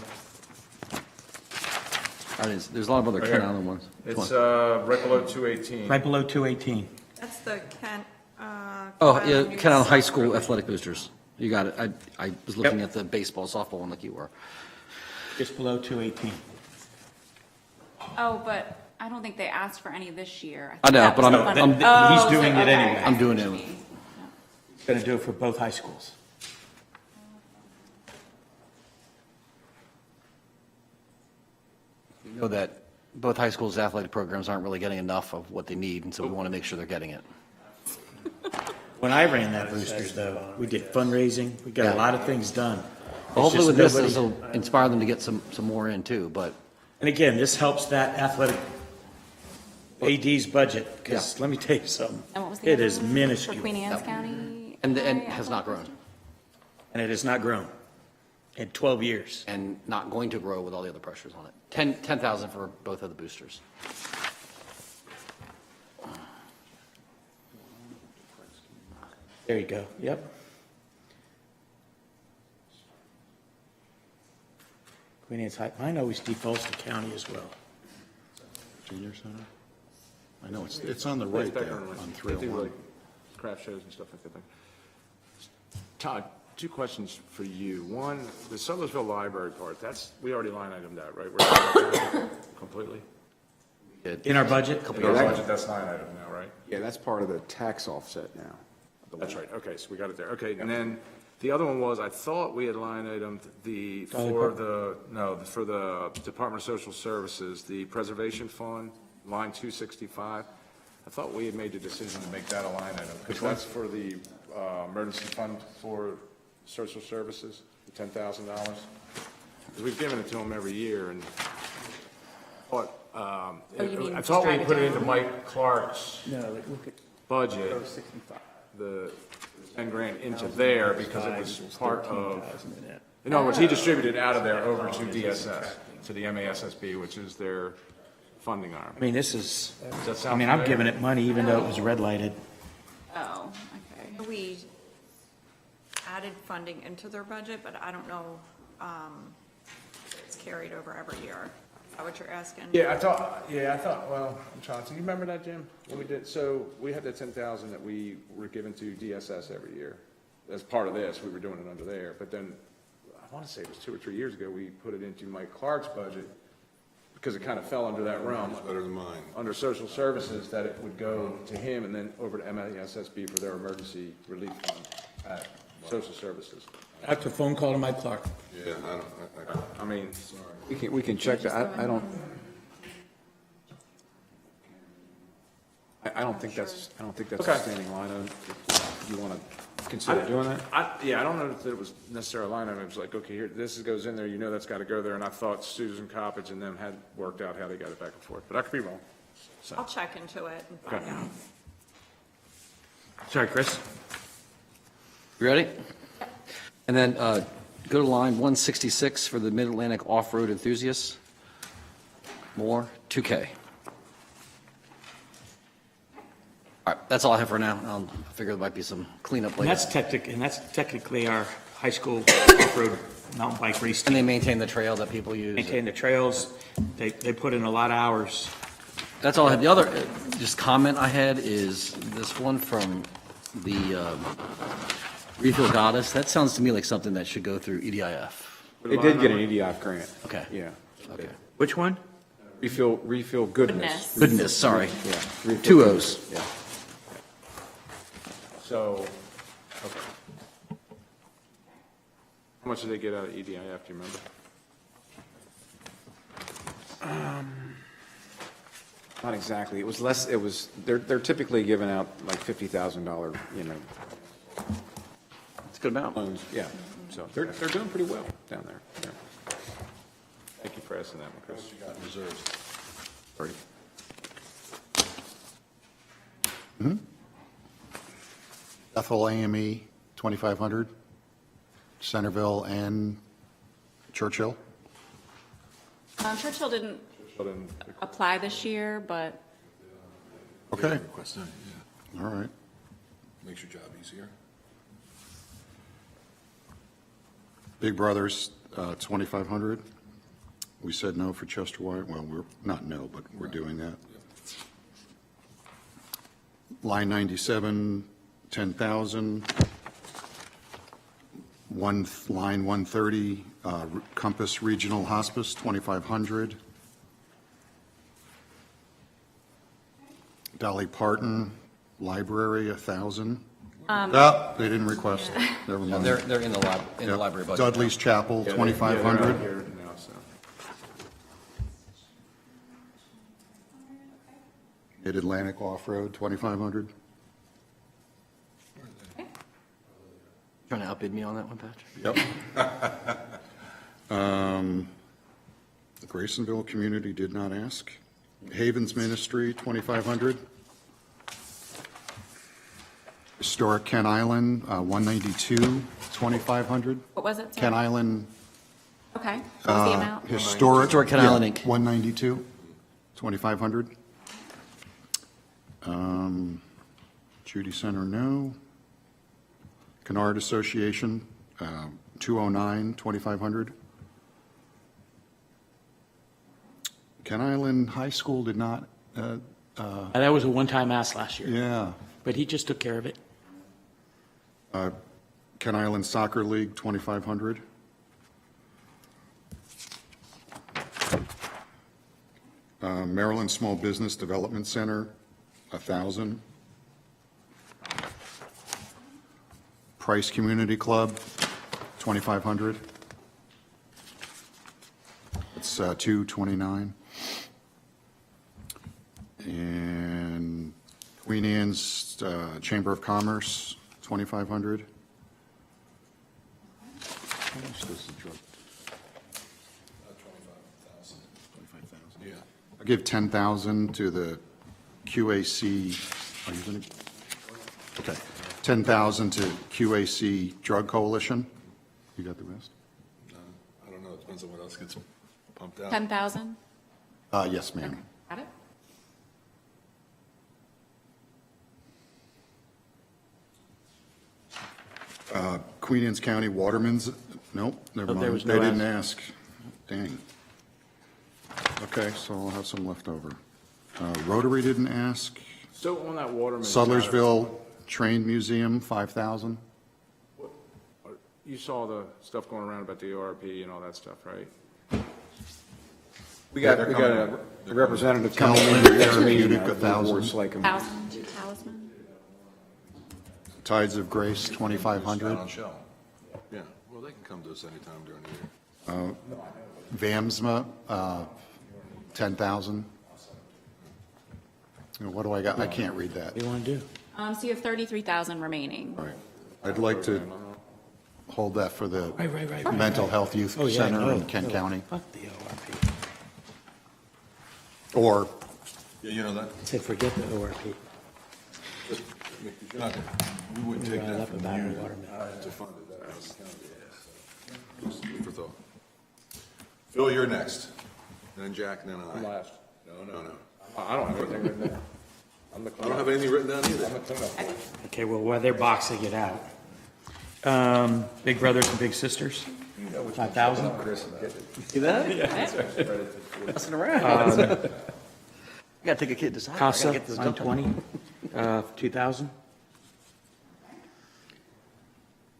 There's a lot of other Right Ken here. Island ones. Which It's one? right below 218. Right below 218. That's the Kent, Oh, yeah, Ken Island High School athletic boosters. You got it. I was looking Yep. at the baseball, softball one like you were. Just below 218. Oh, but I don't think they asked for any this year. I know, think that but was I'm- the I'm- fund- he's Oh, doing so- it okay, anyway. I I'm see doing what it. you mean. Going to do it for both high schools. You know that both high schools' athletic programs aren't really getting enough of what they need, and so we want to make sure they're getting it. When I ran that boosters, though, we did fundraising. We got Yeah. a lot of things done. Well, It's hopefully just with this, nobody- this will inspire them to get some more in too, but And again, this helps that athletic AD's budget, because Yeah. let me tell you something. And what was the It other is one? minuscule, For Queen Anne's County? and High has not athletic grown, and it has not grown in 12 years. and not going to grow with all the other pressures on it. 10,000 for both of the boosters. There you go, yep. Queen Anne's High, mine always defaults to county as well. senior center. I know, it's on the It's right back there on the right. on They do 301. like craft shows and stuff like that. Todd, 2 questions for you. One, the Sudlersville Library part, we already line item that, right? We're completely? In our budget? In our budget, that's line item now, right? Yeah, that's part of the tax offset now. That's right, okay, so we got it there. Okay, and then the other one was, I thought we had line itemed for the Department of Social Services, the Preservation Fund, line 265. I thought we had made the decision to make that a line item. Because that's for the emergency fund for social services, the $10,000. Because we've given it to them every year, and thought, you mean I thought we drag it put it down? into Mike Clark's No, look at budget, the 10 grand into there because it was part of, in other words, he distributed out of there over to DSS, to the MASSB, which is their funding arm. I mean, this is, Does that I sound mean, I'm familiar? giving it money even though it was red lighted. Oh, okay. We added funding into their budget, but I don't know, it's carried over every year. Is that what you're asking? Yeah, I thought, well, I'm trying to, you remember that, Jim? When we did, so we had that 10,000 that we were given to DSS every year. As part of this, we were doing it under there, but then, I want to say it was 2 or 3 years ago, we put it into Mike Clark's budget, because it kind of fell under that realm. Better than mine. Under social services, that it would go to him and then over to MASSB for their emergency relief fund at social services. That's a phone call to Mike Clark. Yeah, I mean, We can check that. I don't think that's a standing line item. If you want to consider doing that? I don't know that it was necessarily a line item. It was like, okay, here, this goes in there, you know that's got to go there. And I thought Susan Coppage and them had worked out how they got it back and forth, but I could be wrong. I'll check into it and find Okay. out. Sorry, Chris? You ready? And then go to line 166 for the Mid-Atlantic Off-Road Enthusiasts. More, 2K. All right, that's all I have for now. I'll figure there might be some cleanup And later. that's technically our high school off-road mountain bike race And they team. maintain the trail that people use. Maintain the trails. They put in a lot of hours. That's all I had. The other just comment I had is this one from the Refill Goddess. That sounds to me like something that should go through E EDIF. It did get an EDF grant. Okay. Yeah. Okay. Which one? Refill goodness. Goodness, sorry. Yeah. Refill 2 Goodness. O's. Yeah. So, okay. How much did they get out of EDIF, do you remember? Not exactly. It was less, they're typically giving out like $50,000, It's a good amount. loans. Yeah. So they're doing pretty well down there. Yeah. Thank you for asking that one, Chris. you got in reserves. Sorry. Bethel AME, 2,500, Centerville and Churchill. Churchill didn't But then, apply this year, but Okay, Request that, yeah. all right. Makes your job easier. Big Brothers, 2,500. We said no for Chester Wyatt. Well, we're not no, but we're doing that. Line 97, 10,000. Line 130, Compass Regional Hospice, 2,500. Dolly Parton Library, 1,000. They didn't request it. Never mind. They're in the Yep. library budget. Dudley's Chapel, yeah, 2,500. they're here now, so. Mid-Atlantic Off-Road, 2,500. Trying to outbid me on that one, Patrick? Yep. The Graysonville community did not ask. Havens Ministry, 2,500. Historic Kent Island, 192, 2,500. what was it? Kent Island Okay, what was the amount? Historic. Kent Island, Inc. 192, 2,500. Judy Center, no. Kennard Association, 209, 2,500. Kent Island High School did not, That was a one-time ask last year, yeah. but he just took care of it. Kent Island Soccer League, 2,500. Maryland Small Business Development Center, 1,000. Price Community Club, 2,500. It's 229. And Queen Anne's Chamber of Commerce, 2,500. How much does the drug? 25,000. Yeah. I'll give 10,000 to the QAC. Are you going to? Okay. 10,000 to QAC Drug Coalition. You got the rest? I don't know, it depends on what else gets pumped out. 10,000? Yes, ma'am. Got it? Queen Anne's County Watermen's, nope, never Oh, there mind. was They no didn't ask. Dang. Okay, so I'll have some left over. Rotary didn't ask. So on that Waterman. Sudlersville Train Museum, 5,000. You saw the stuff going around about the ORP and all that stuff, right? We got a representative coming in Councilman next meeting. Therapeutic, 1,000. Talisman? Tides of Grace, It's 2,500. down on Shell. Yeah, well, they can come to us anytime during the year. VAMSMA, 10,000. What do I got? I can't read that. What do you want to do? So you have 33,000 remaining. All right. I'd like to hold that for the Right. Mental Health Youth Oh, yeah, Center no, in Kent no. County. Fuck the ORP. Or, Yeah, you know that, I said, forget the ORP. you're not, we wouldn't take Brought that up from about you the watermelon. to fund it, that was county. Just food for thought. Phil, you're next, then Jack, and then I. I'm last. No. I don't have anything written down. I'm the I don't have anything written down either. I'm the cleanup boy. Okay, well, while they're boxing it out, Big Brothers and Big Sisters, 5,000. See that? Messing around. You gotta take a kid to soccer. I gotta CASA, get this done. 120, 2,000.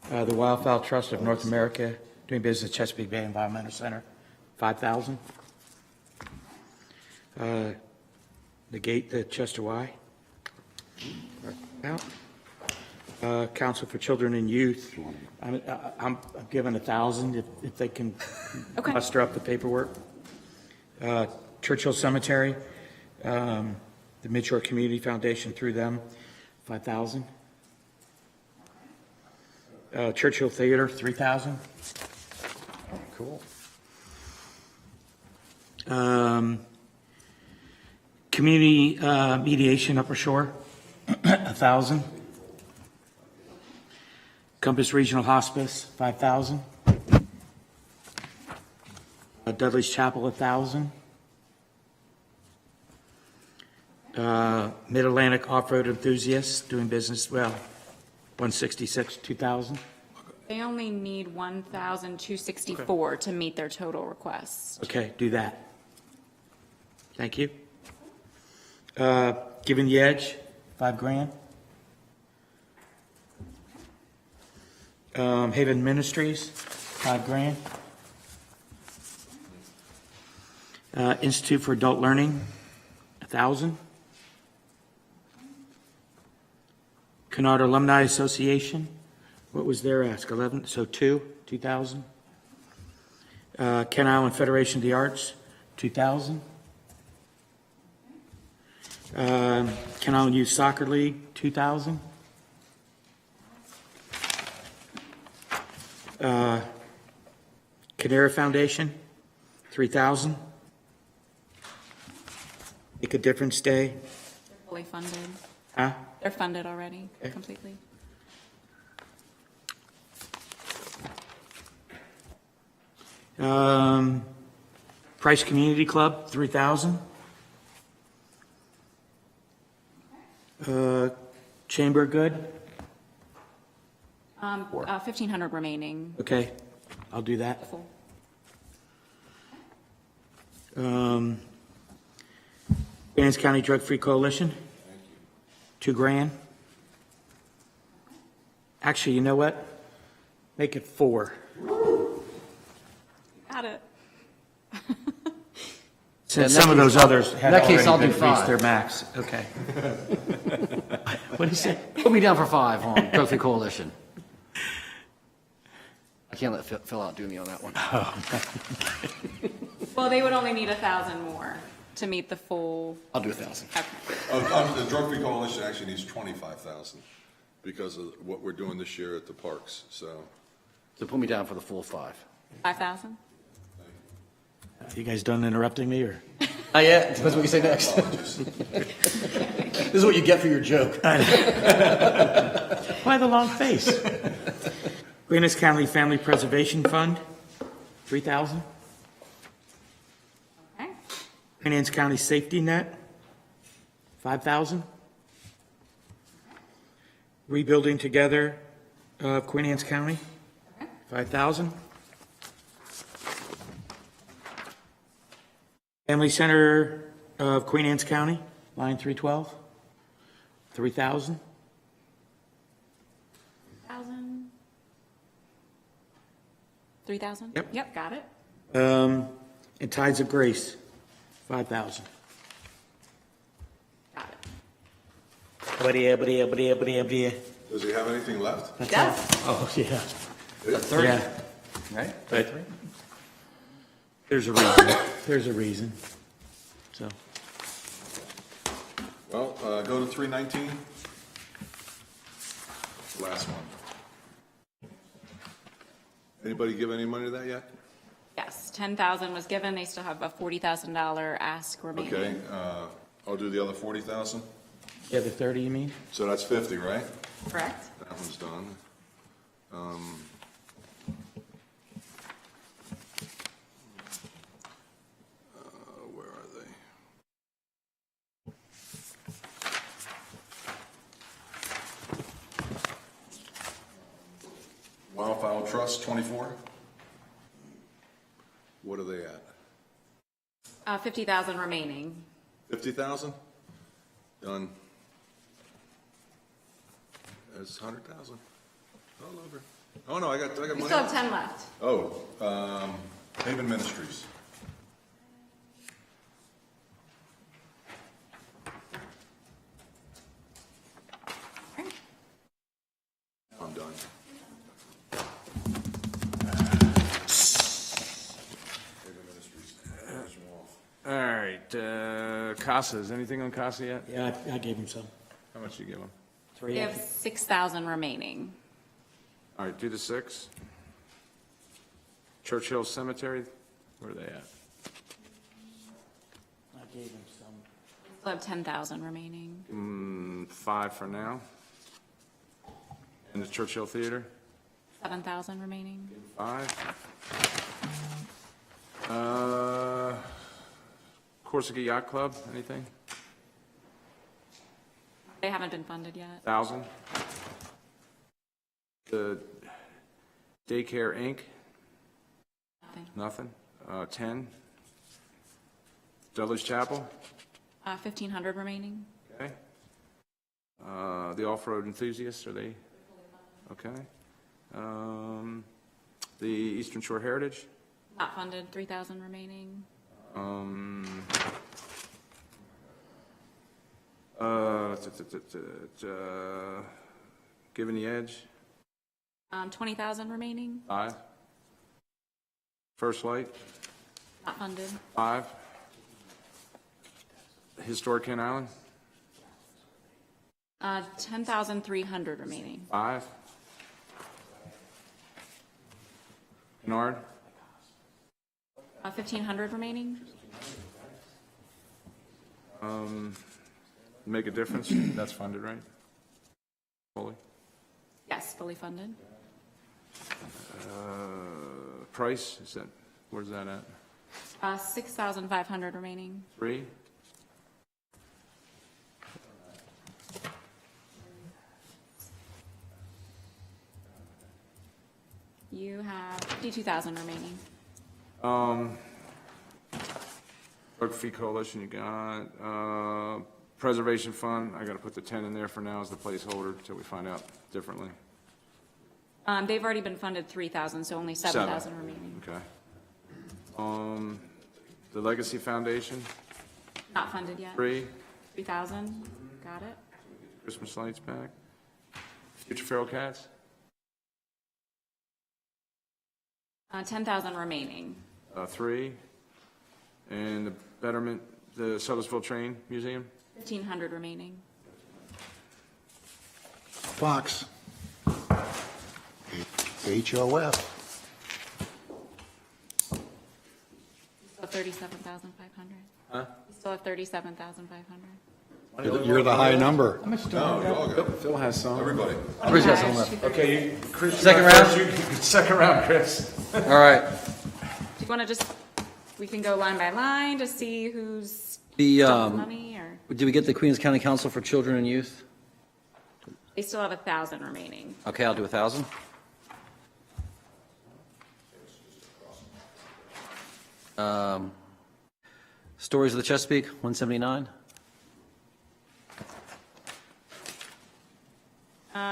The Wildfowl Trust of North America, doing business at Chesapeake Bay Environmental Center, 5,000. The Gate to Chester Y. Out. Council for Children and Youth, I'm giving 1,000 if they can Okay. muster up the paperwork. Churchill Cemetery, the Midshore Community Foundation through them, 5,000. Churchill Theater, 3,000. Cool. Community Mediation Upper Shore, 1,000. Compass Regional Hospice, 5,000. Dudley's Chapel, 1,000. Mid-Atlantic Off-Road Enthusiasts, doing business, 166, 2,000. They only need 1,264 to meet their total request. Okay, do that. Thank you. Giving the Edge, $5,000. Haven Ministries, $5,000. Institute for Adult Learning, 1,000. Kennard Alumni Association, what was their ask, 11, so 2,000. Kent Island Federation of the Arts, 2,000. Kent Island Youth Soccer League, 2,000. Canara Foundation, 3,000. Make a Difference Day, Fully funded. huh? They're funded already, Okay. completely. Price Community Club, 3,000. Chamber of Good, 1,500 remaining. okay, I'll do that. Full. Vance County Drug Free Coalition, $2,000. Actually, you know what? Make it 4. Got it. Since In that some of case, those others had in that case, I'll already do reached 5. their max, okay. What did he say? Put me down for 5 on Drug Free Coalition. I can't let Phil outdo me on that one. Well, they would only need 1,000 more to meet the full. I'll do 1,000. Okay. The Drug Free Coalition actually needs 25,000 because of what we're doing this year at the parks, so. So put me down for the full 5. 5,000? You guys done interrupting me, or? Not yet. Depends what you say next. This is what you get for your joke. Well, Why the long face? Queen Anne's County Family Preservation Fund, 3,000. Okay. Queen Anne's County Safety Net, 5,000. Rebuilding Together of Queen Anne's County, 5,000. Family Center of Queen Anne's County, line 312, 3,000. 1,000. 3,000? Yep. Yep, got it. And Tides of Grace, 5,000. Got it. Does he have anything left? Yes. Oh, yeah. Yeah. Right? But there's a reason. There's a reason. So, Well, go to 319. Last one. Anybody give any money to that yet? Yes, 10,000 was given. They still have a $40,000 ask remaining. Okay, I'll do the other 40,000. yeah, the 30, you mean? So that's 50, right? Correct? That one's done. Where are they? Wildfowl Trust, 24. What are they at? 50,000 remaining. 50,000? Done. That's 100,000. All over. Oh, no, I got We money. still have 10 left. Oh, Haven Ministries. I'm done. Haven Ministries. There's them all. All right, CASA, is anything on CASA yet? Yeah, I gave him some. How much did you give them? We 3. have 6,000 remaining. All right, do the 6. Churchill Cemetery, where are they at? I gave him some. We still have 10,000 remaining. 5 for now. And the Churchill Theater, 7,000 remaining. 5. Corsica Yacht Club, anything? They haven't been funded yet. 1,000. The Daycare Inc., Nothing. nothing. 10. Dudley's Chapel, 1,500 remaining. okay. The Off-Road Enthusiasts, are they? Okay. The Eastern Shore Heritage, Not funded, 3,000 remaining. Giving the Edge, 20,000 remaining. 5. First Light, Not funded. 5. Historic Kent Island, 10,300 remaining. 5. Kennard, 1,500 remaining. Make a Difference, that's funded, right? Fully. Yes, fully funded. Price, is that, where's that at? 6,500 remaining. 3. You have 52,000 remaining. Drug Free Coalition, you got, Preservation Fund, I gotta put the 10 in there for now as the placeholder until we find out differently. They've already been funded 3,000, so only 7,000 remaining. Okay. The Legacy Foundation, Not funded yet. 3. 3,000, got it. Christmas lights back. Future Feral Cats, 10,000 remaining. 3. And the Betterment, the Sudlersville Train Museum, 1,500 remaining. Fox. HOF. Still have 37,500. Huh? You still have 37,500. You're the high number. No, you all got it. Phil has some. Everybody. Chris got some left. Okay, Chris. you Second got round? first. Second round, Chris. All right. Do you want to just, we can go line by line to see who's The, got the money, or did we get the Queens County Council for Children and Youth? they still have 1,000 remaining. Okay, I'll do 1,000. Stories of the Chesapeake, 179.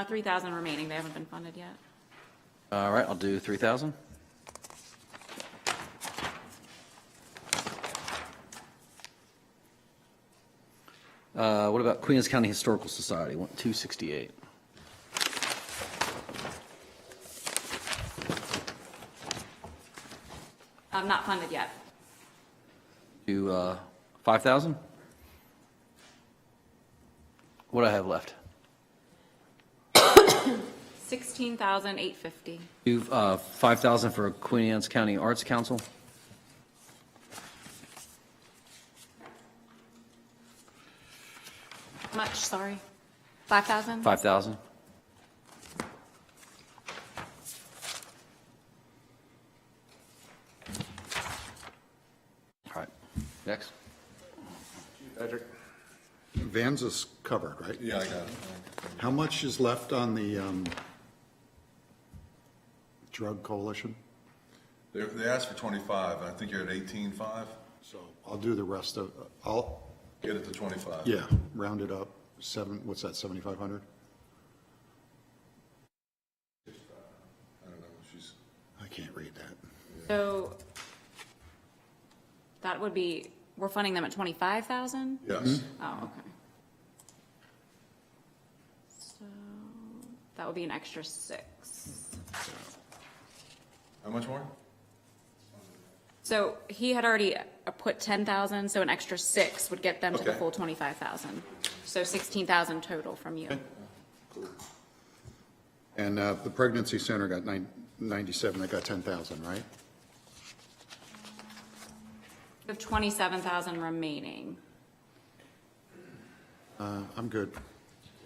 3,000 remaining, they haven't been funded yet. All right, I'll do 3,000. What about Queens County Historical Society, 268? Not funded yet. Do 5,000? What do I have left? 16,850. Do 5,000 for Queen Anne's County Arts Council? How much, sorry? 5,000? 5,000. All right, next. Patrick. Vans is covered, right? Yeah, I got it. How much is left on the drug coalition? They asked for 25, and I think you're at 18.5. So I'll do the rest of, I'll, Get it to 25. yeah, round it up, what's that, 7,500? I don't know, she's, I can't read that. So that would be, we're funding them at 25,000? yes. Oh, okay. So that would be an extra 6. How much more? So he had already put 10,000, so an extra 6 would get them to the Okay. full 25,000. So 16,000 total from you. And the pregnancy center got 97, they got 10,000, right? We have 27,000 remaining. I'm good.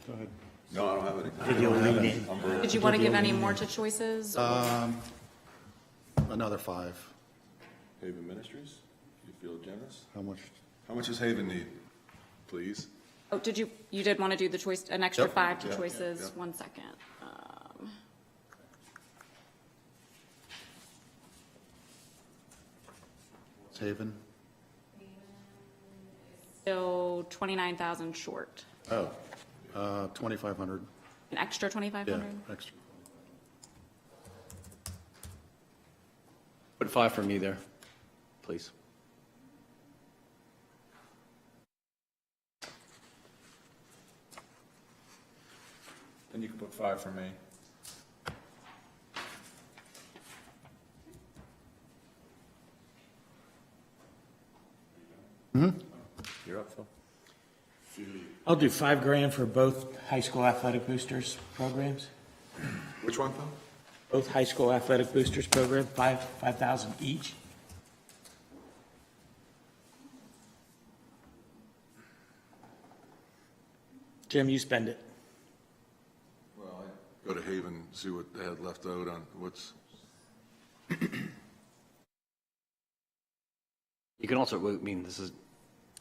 Go ahead. No, I don't have any. Did you lean in? Did you want to give any more to choices? Another 5. Haven Ministries, you feel generous? How much? How much does Haven need, please? Oh, you did want to do the choice, an extra Yep. 5 to Yeah, choices? yeah. 1 second. Haven? Still 29,000 short. Oh, 2,500. An extra Yeah, 2,500? extra. Put 5 for me there, please. Then you can put 5 for me. You're up, Phil. I'll do $5,000 for both high school athletic boosters programs. Which one, Phil? Both high school athletic boosters program, 5,000 each. Jim, you spend it. Well, I go to Haven, see what they had left out on what's, You can also, I mean, this is,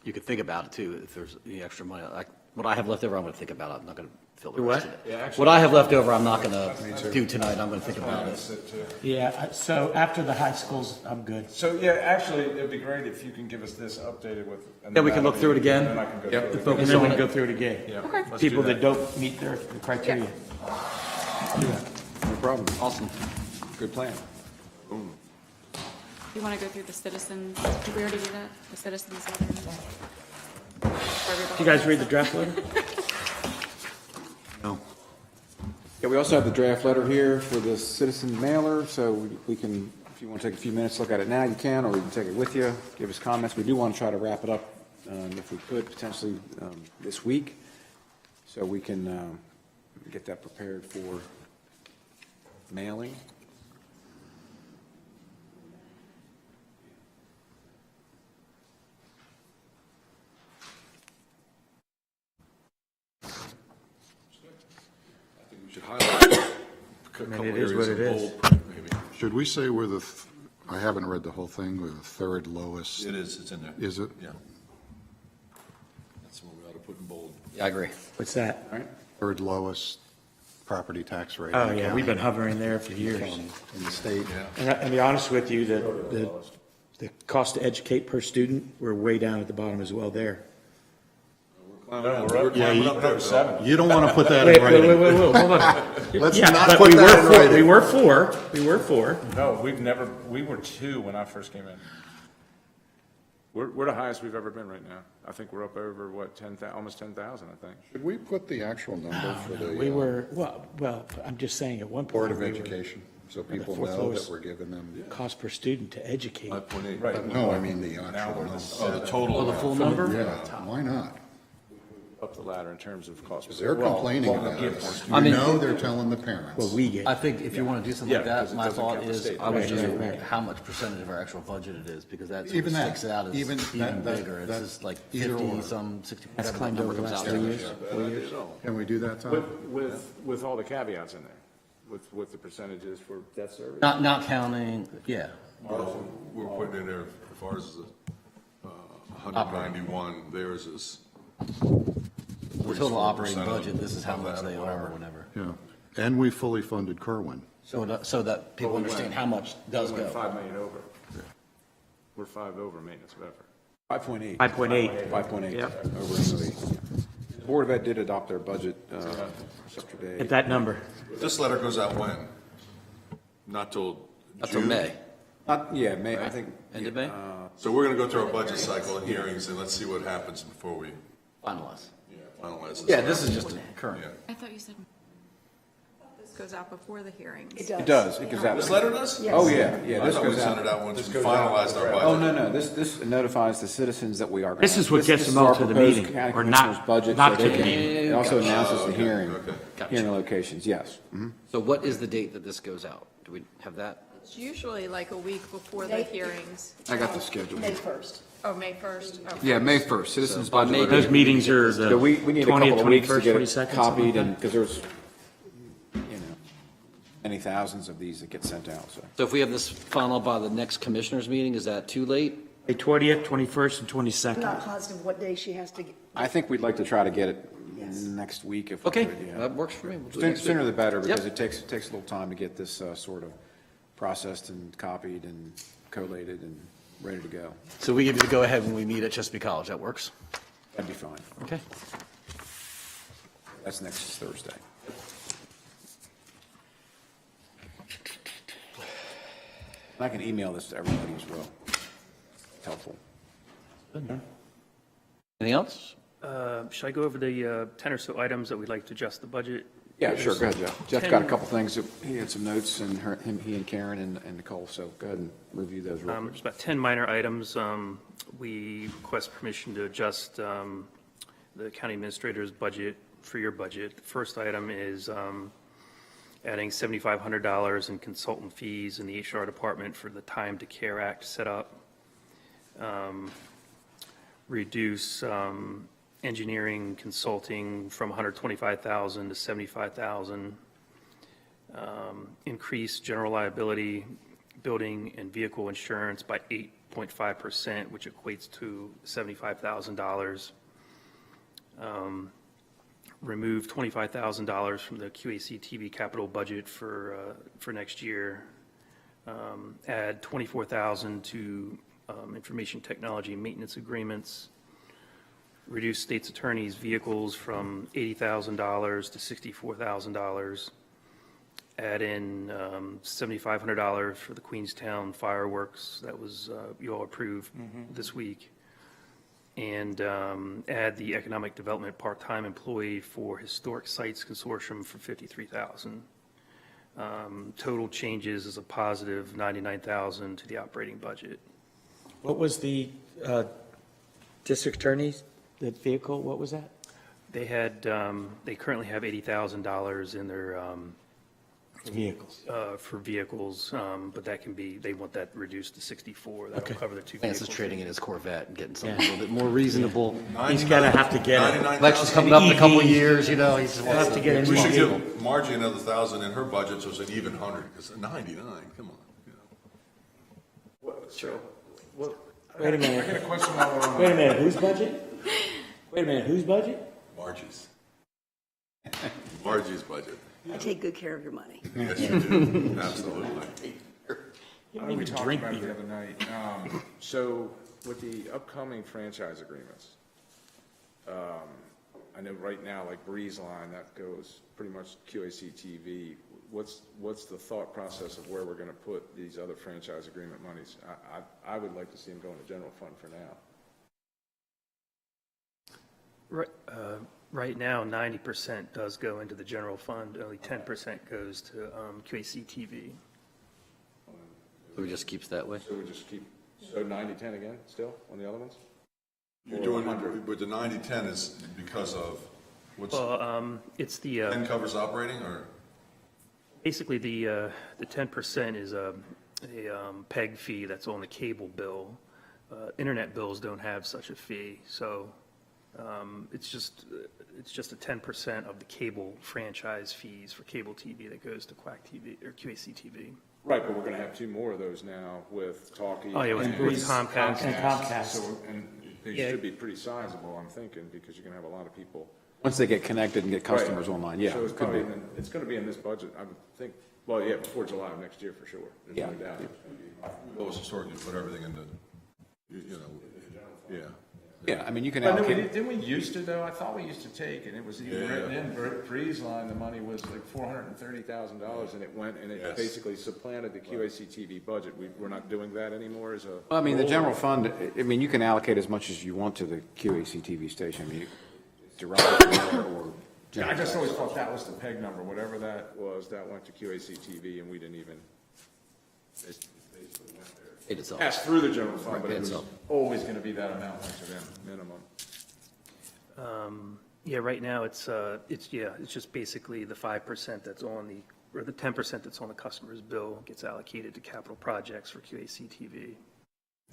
you could think about it too, if there's the extra money. Like, what I have left over, I'm going to think about it. I'm not going to fill the rest of it. What I have left over, I'm not going to do tonight. I'm going to think about it. Yeah, so after the high schools, I'm good. So, yeah, actually, it'd be great if you can give us this updated with. and Yeah, we then can look that'll through it be- again. And then I can go through it. And Focus then we on can it. go through it again. Yeah, let's do People that that. don't meet their criteria. No problem. Awesome. Good plan. You want to go through the citizens, did we already do that? The citizens letter? Did you guys read the draft letter? No. Yeah, we also have the draft letter here for the citizen mailer, so we can, if you want to take a few minutes, look at it now, you can, or you can take it with you, give us comments. We do want to try to wrap it up, if we could, potentially this week, so we can get that prepared for mailing. mean, couple it is areas what of it is. bold print, maybe. Should we say we're the, I haven't read the whole thing, we're the third lowest, It is, it's in there. is it? Yeah. That's what we ought to put in bold. Yeah, I agree. What's that? Third lowest property tax rate. Oh, yeah, we've been hovering there for years. In the state. Yeah. And to be honest with you, the cost to educate per student, we're way down at the bottom as well there. We're climbing up there, Bill. You don't want to put that Wait, in wait, writing. wait, hold on. Let's Yeah, not but put we that in were four- writing. We were four. No, we were 2 when I first came in. We're the highest we've ever been right now. I think we're up over, what, 10,000, almost 10,000, I think. Should we put the actual number for the We were, well, I'm just saying at one point. Board of we were Education, so the people fourth know that lowest we're giving them, Cost per student to educate. 5.8. Right. no, I mean the actual number. Oh, the total. The full number? Yeah, why not? Up the ladder in terms of cost. Because they're complaining about it. I You mean- know they're telling the parents. What we get. I think if you want to do something like Yeah, that, because it my doesn't thought count the is state. I would Right, do right, right. how much percentage of our actual budget it is, because that sort Even of that, sticks out as even even that- bigger. It's that- just like either 50, or. some 60, That's whatever climbed that over number the comes last out 3 to. years. Can we do that, Tom? With all the caveats in there, with the percentages for debt service. Not counting, yeah. Well, we're putting in there, as far as the 191, theirs is. The total operating 44% of budget, this is how of much that they or are or whatever. Yeah, and we fully funded Kerwin. So that people understand how much does We went go. 5 million over. We're 5 over maintenance of effort. 5.8. 5.8. 5.8. Yep. Over the Board of Ed did adopt their budget yesterday. At that number. This letter goes out when? Not till That's till June? May. Yeah, May, I think. End of May? So we're going to go through our budget cycle and hearings, and let's see what happens before we Finalize. finalize this. Yeah, this is just a current. Yeah. I thought you said. This goes out before the hearings. It does, it goes out. This letter does? Oh, yeah, I this thought we goes sent out. it out once we finalized our budget. Oh, no, this notifies the citizens that we are. This is what gets them all to the meeting, or not- Budget, not so to they the can- meeting. It also announces the okay, hearing, okay. hearing locations, yes. So what is the date that this goes out? Do we have that? It's usually like a week before the hearings. I got the schedule. May 1st. Oh, May 1st? Oh. Yeah, May 1st, citizens So by budget. May- review. Those meetings are the So we need a couple 20th, of weeks to 21st, get it 22nd, copied, something and, like because there's, many thousands of these that get sent out, so. So if we have this final by the next commissioners meeting, is that too late? May 20th, 21st, and I'm 22nd. not positive what day she has to get. I think we'd like to try to get it Yes. next week if we Okay, could, yeah. that works for me. We'll do it next week. Sooner the better, because Yep. it takes a little time to get this sort of processed and copied and collated and ready to go. So we give you the go-ahead when we meet at Chesapeake College. That works? That'd be fine. Okay. That's next Thursday. And I can email this to everybody as well. It's helpful. Anything else? Should I go over the 10 or so items that we'd like to adjust the budget? Yeah, sure, go ahead, Jeff. Jeff's got a couple things, he had some notes, and he and Karen and Nicole, so go ahead and review those real quick. There's about 10 minor items. We request permission to adjust the county administrator's budget for your budget. The first item is adding $7,500 in consultant fees in the HR department for the Time to Care Act setup. Reduce engineering consulting from $125,000 to $75,000. Increase general liability, building and vehicle insurance by 8.5%, which equates to $75,000. Remove $25,000 from the QACTV capital budget for next year. Add $24,000 to information technology maintenance agreements. Reduce state's attorney's vehicles from $80,000 to $64,000. Add in $7,500 for the Queenstown fireworks that was, you all approved this week. And add the economic development part-time employee for Historic Sites Consortium for $53,000. Total changes is a positive $99,000 to the operating budget. What was the district attorney's, the vehicle, what was that? They had, they currently have $80,000 in their Vehicles. For vehicles, but that can be, they want that reduced to 64. That'll cover the two Lance vehicles. is trading in his Corvette and getting something a little bit more reasonable. He's gonna have to get it. 99,000. Election's coming up in a couple of EV. years, you know, he's. We'll have to get We should an EV. give Margie another 1,000 in her budget, so it's an even 100, because 99, come on. You know. Wait a minute. I got a question while we're on. Wait a minute, whose budget? Wait a minute, whose budget? Margie's. Margie's budget. I take good care of your money. Yes, you do, absolutely. We talked about it the other night. So with the upcoming franchise agreements, I know right now, like Breeze Line, that goes pretty much QACTV. What's the thought process of where we're going to put these other franchise agreement monies? I would like to see them go in the general fund for now. Right now, 90% does go into the general fund, only 10% goes to QACTV. So it just keeps that way? So we just keep, so 90-10 again, still, on the other ones? You're doing, with the 90-10 is because of, what's, Well, it's the, 10 covers operating, or? basically the 10% is a PEG fee that's on the cable bill. Internet bills don't have such a fee, so it's just a 10% of the cable franchise fees for cable TV that goes to QACTV or QACTV. Right, but we're going to have two more of those now with Talkie. Oh, yeah, with Comcast. And Comcast. So, and they Yeah. should be pretty sizable, I'm thinking, because you're going to have a lot of people. Once they get connected and get customers Right. online, yeah. So it's it could be. probably, it's going to be in this budget, I would think, well, yeah, before July of next year, for sure. There's Yeah. no doubt. Those historically put everything into, you know, yeah. Yeah, I mean, you can I know allocate. didn't we used to, though? I thought we used to take, and it was even Yeah. written in Breeze Line, the money was like $430,000, and it went, and it Yes. basically supplanted the QACTV budget. We're not doing that anymore as a. Well, I mean, the rule? general fund, I mean, you can allocate as much as you want to the QAC TV station. I mean, it's derived or. Yeah, I just always thought that was the PEG number, whatever that was, that went to QACTV, and we didn't even, it basically went there. Paid itself. Passed through the general fund, but Right, it was itself. always gonna be that amount went to them, minimum. Yeah, right now, it's just basically the 5% that's on the, or the 10% that's on the customer's bill gets allocated to capital projects for QACTV.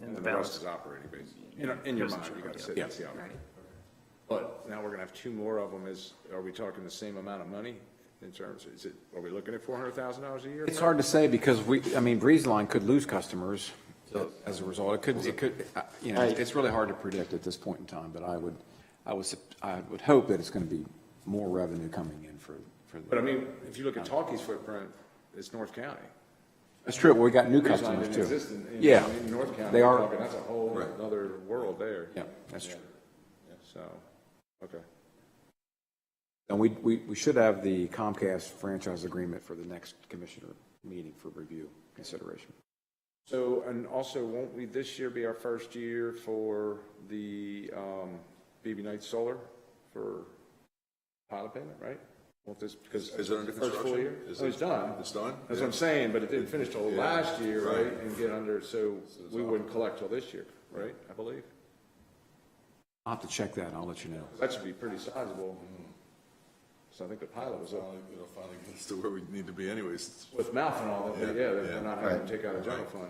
And then the rest is operating, basically. In your mind, you gotta say that's the operating. But now we're gonna have two more of them. Are we talking the same amount of money in terms, are we looking at $400,000 a year? It's hard to say because I mean, Breeze Line could lose customers as a result. It could, you know, it's really hard to predict at this point in time, but I would hope that it's going to be more revenue coming in for But I mean, if you look at Talkie's footprint, it's North County. It's true, we got new Breeze Line customers didn't too. exist in Yeah, North County. they We're are, talking, that's a whole other world there. yeah, that's true. So, okay. And we should have the Comcast franchise agreement for the next commissioner meeting for review consideration. So, and also, won't we this year be our first year for the BB Knight Solar for pilot payment, right? Won't this, because Is it under the first full construction? year? Is Oh, it- it's done. It's done? That's Yeah. what I'm saying, but it didn't finish till Yeah. last year, right? Right. And get under, so we wouldn't collect till this year, right, I believe? I'll have to check that, I'll let you know. That should be pretty sizable. So I think the pilot was up Finally gets to where we need to be anyways. with mouth and all that, but yeah, Yeah, they're yeah. not having to take out a general fund.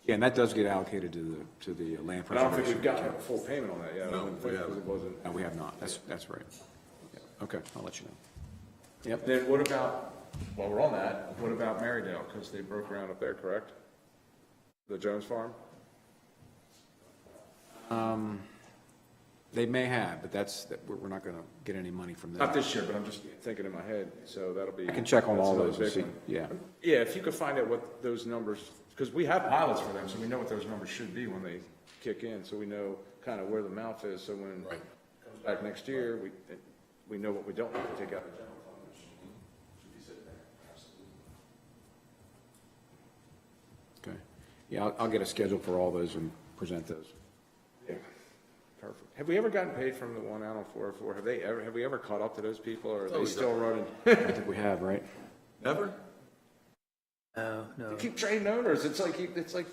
Yeah, and that does get allocated to the land But I don't preservation. think we've gotten a full payment on that yet. I No, wouldn't we think, 'cause haven't. it wasn't. No, we have not, that's right. Yeah, okay, I'll let you know. Yep. Then what about, while we're on that, what about Marydale? Because they broke ground up there, correct? The Jones Farm? They may have, but we're not gonna get any money from them. Not this year, but I'm just thinking in my head, so that'll be. I can check on that's all another those and big see, one. yeah. Yeah, if you could find out what those numbers, because we have pilots for them, so we know what those numbers should be when they kick in, so we know kind of where the mouth is, so when it comes back next year, we know what we don't have to take out of the general fund, which should be sitting there. Okay. Yeah, I'll get a schedule for all those and present those. Yeah, perfect. Have we ever gotten paid from the one out on 404? Have we ever caught up to those people, or are they still running? I think we have, right? Never? No. You keep trading owners, it's like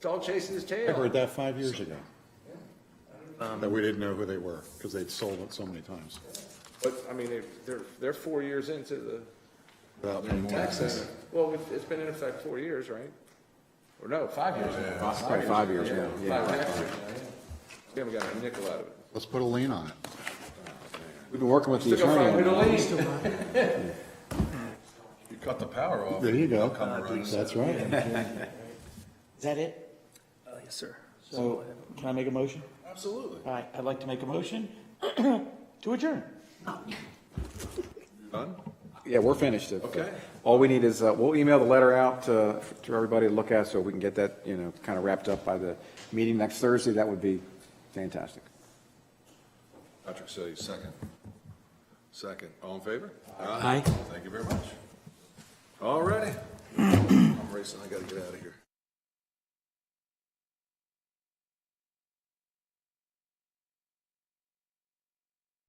dog chasing his tail. I heard that 5 years ago. That we didn't know who they were, because they'd sold it so many times. But, I mean, they're 4 years into Without paying taxes. Well, it's been in effect 4 years, right? Or no, 5 years now. It's probably 5 years ago, yeah. 5 years now, yeah. We haven't got a nickel out of it. Let's put a lien on it. We've been working with the Still gonna attorney find on me that. the lead. You cut the power off. There you go. Come around. That's right. Is that it? Yes, sir. So, can I make a motion? Absolutely. All right, I'd like to make a motion to adjourn. Done? Yeah, we're finished. Okay. All we need is, we'll email the letter out to everybody to look at, so we can get that, kind of wrapped up by the meeting next Thursday. That would be fantastic. Patrick said he's second. Second. All in favor? Aye. Thank you very much. All righty. I'm racing. I gotta get out of here.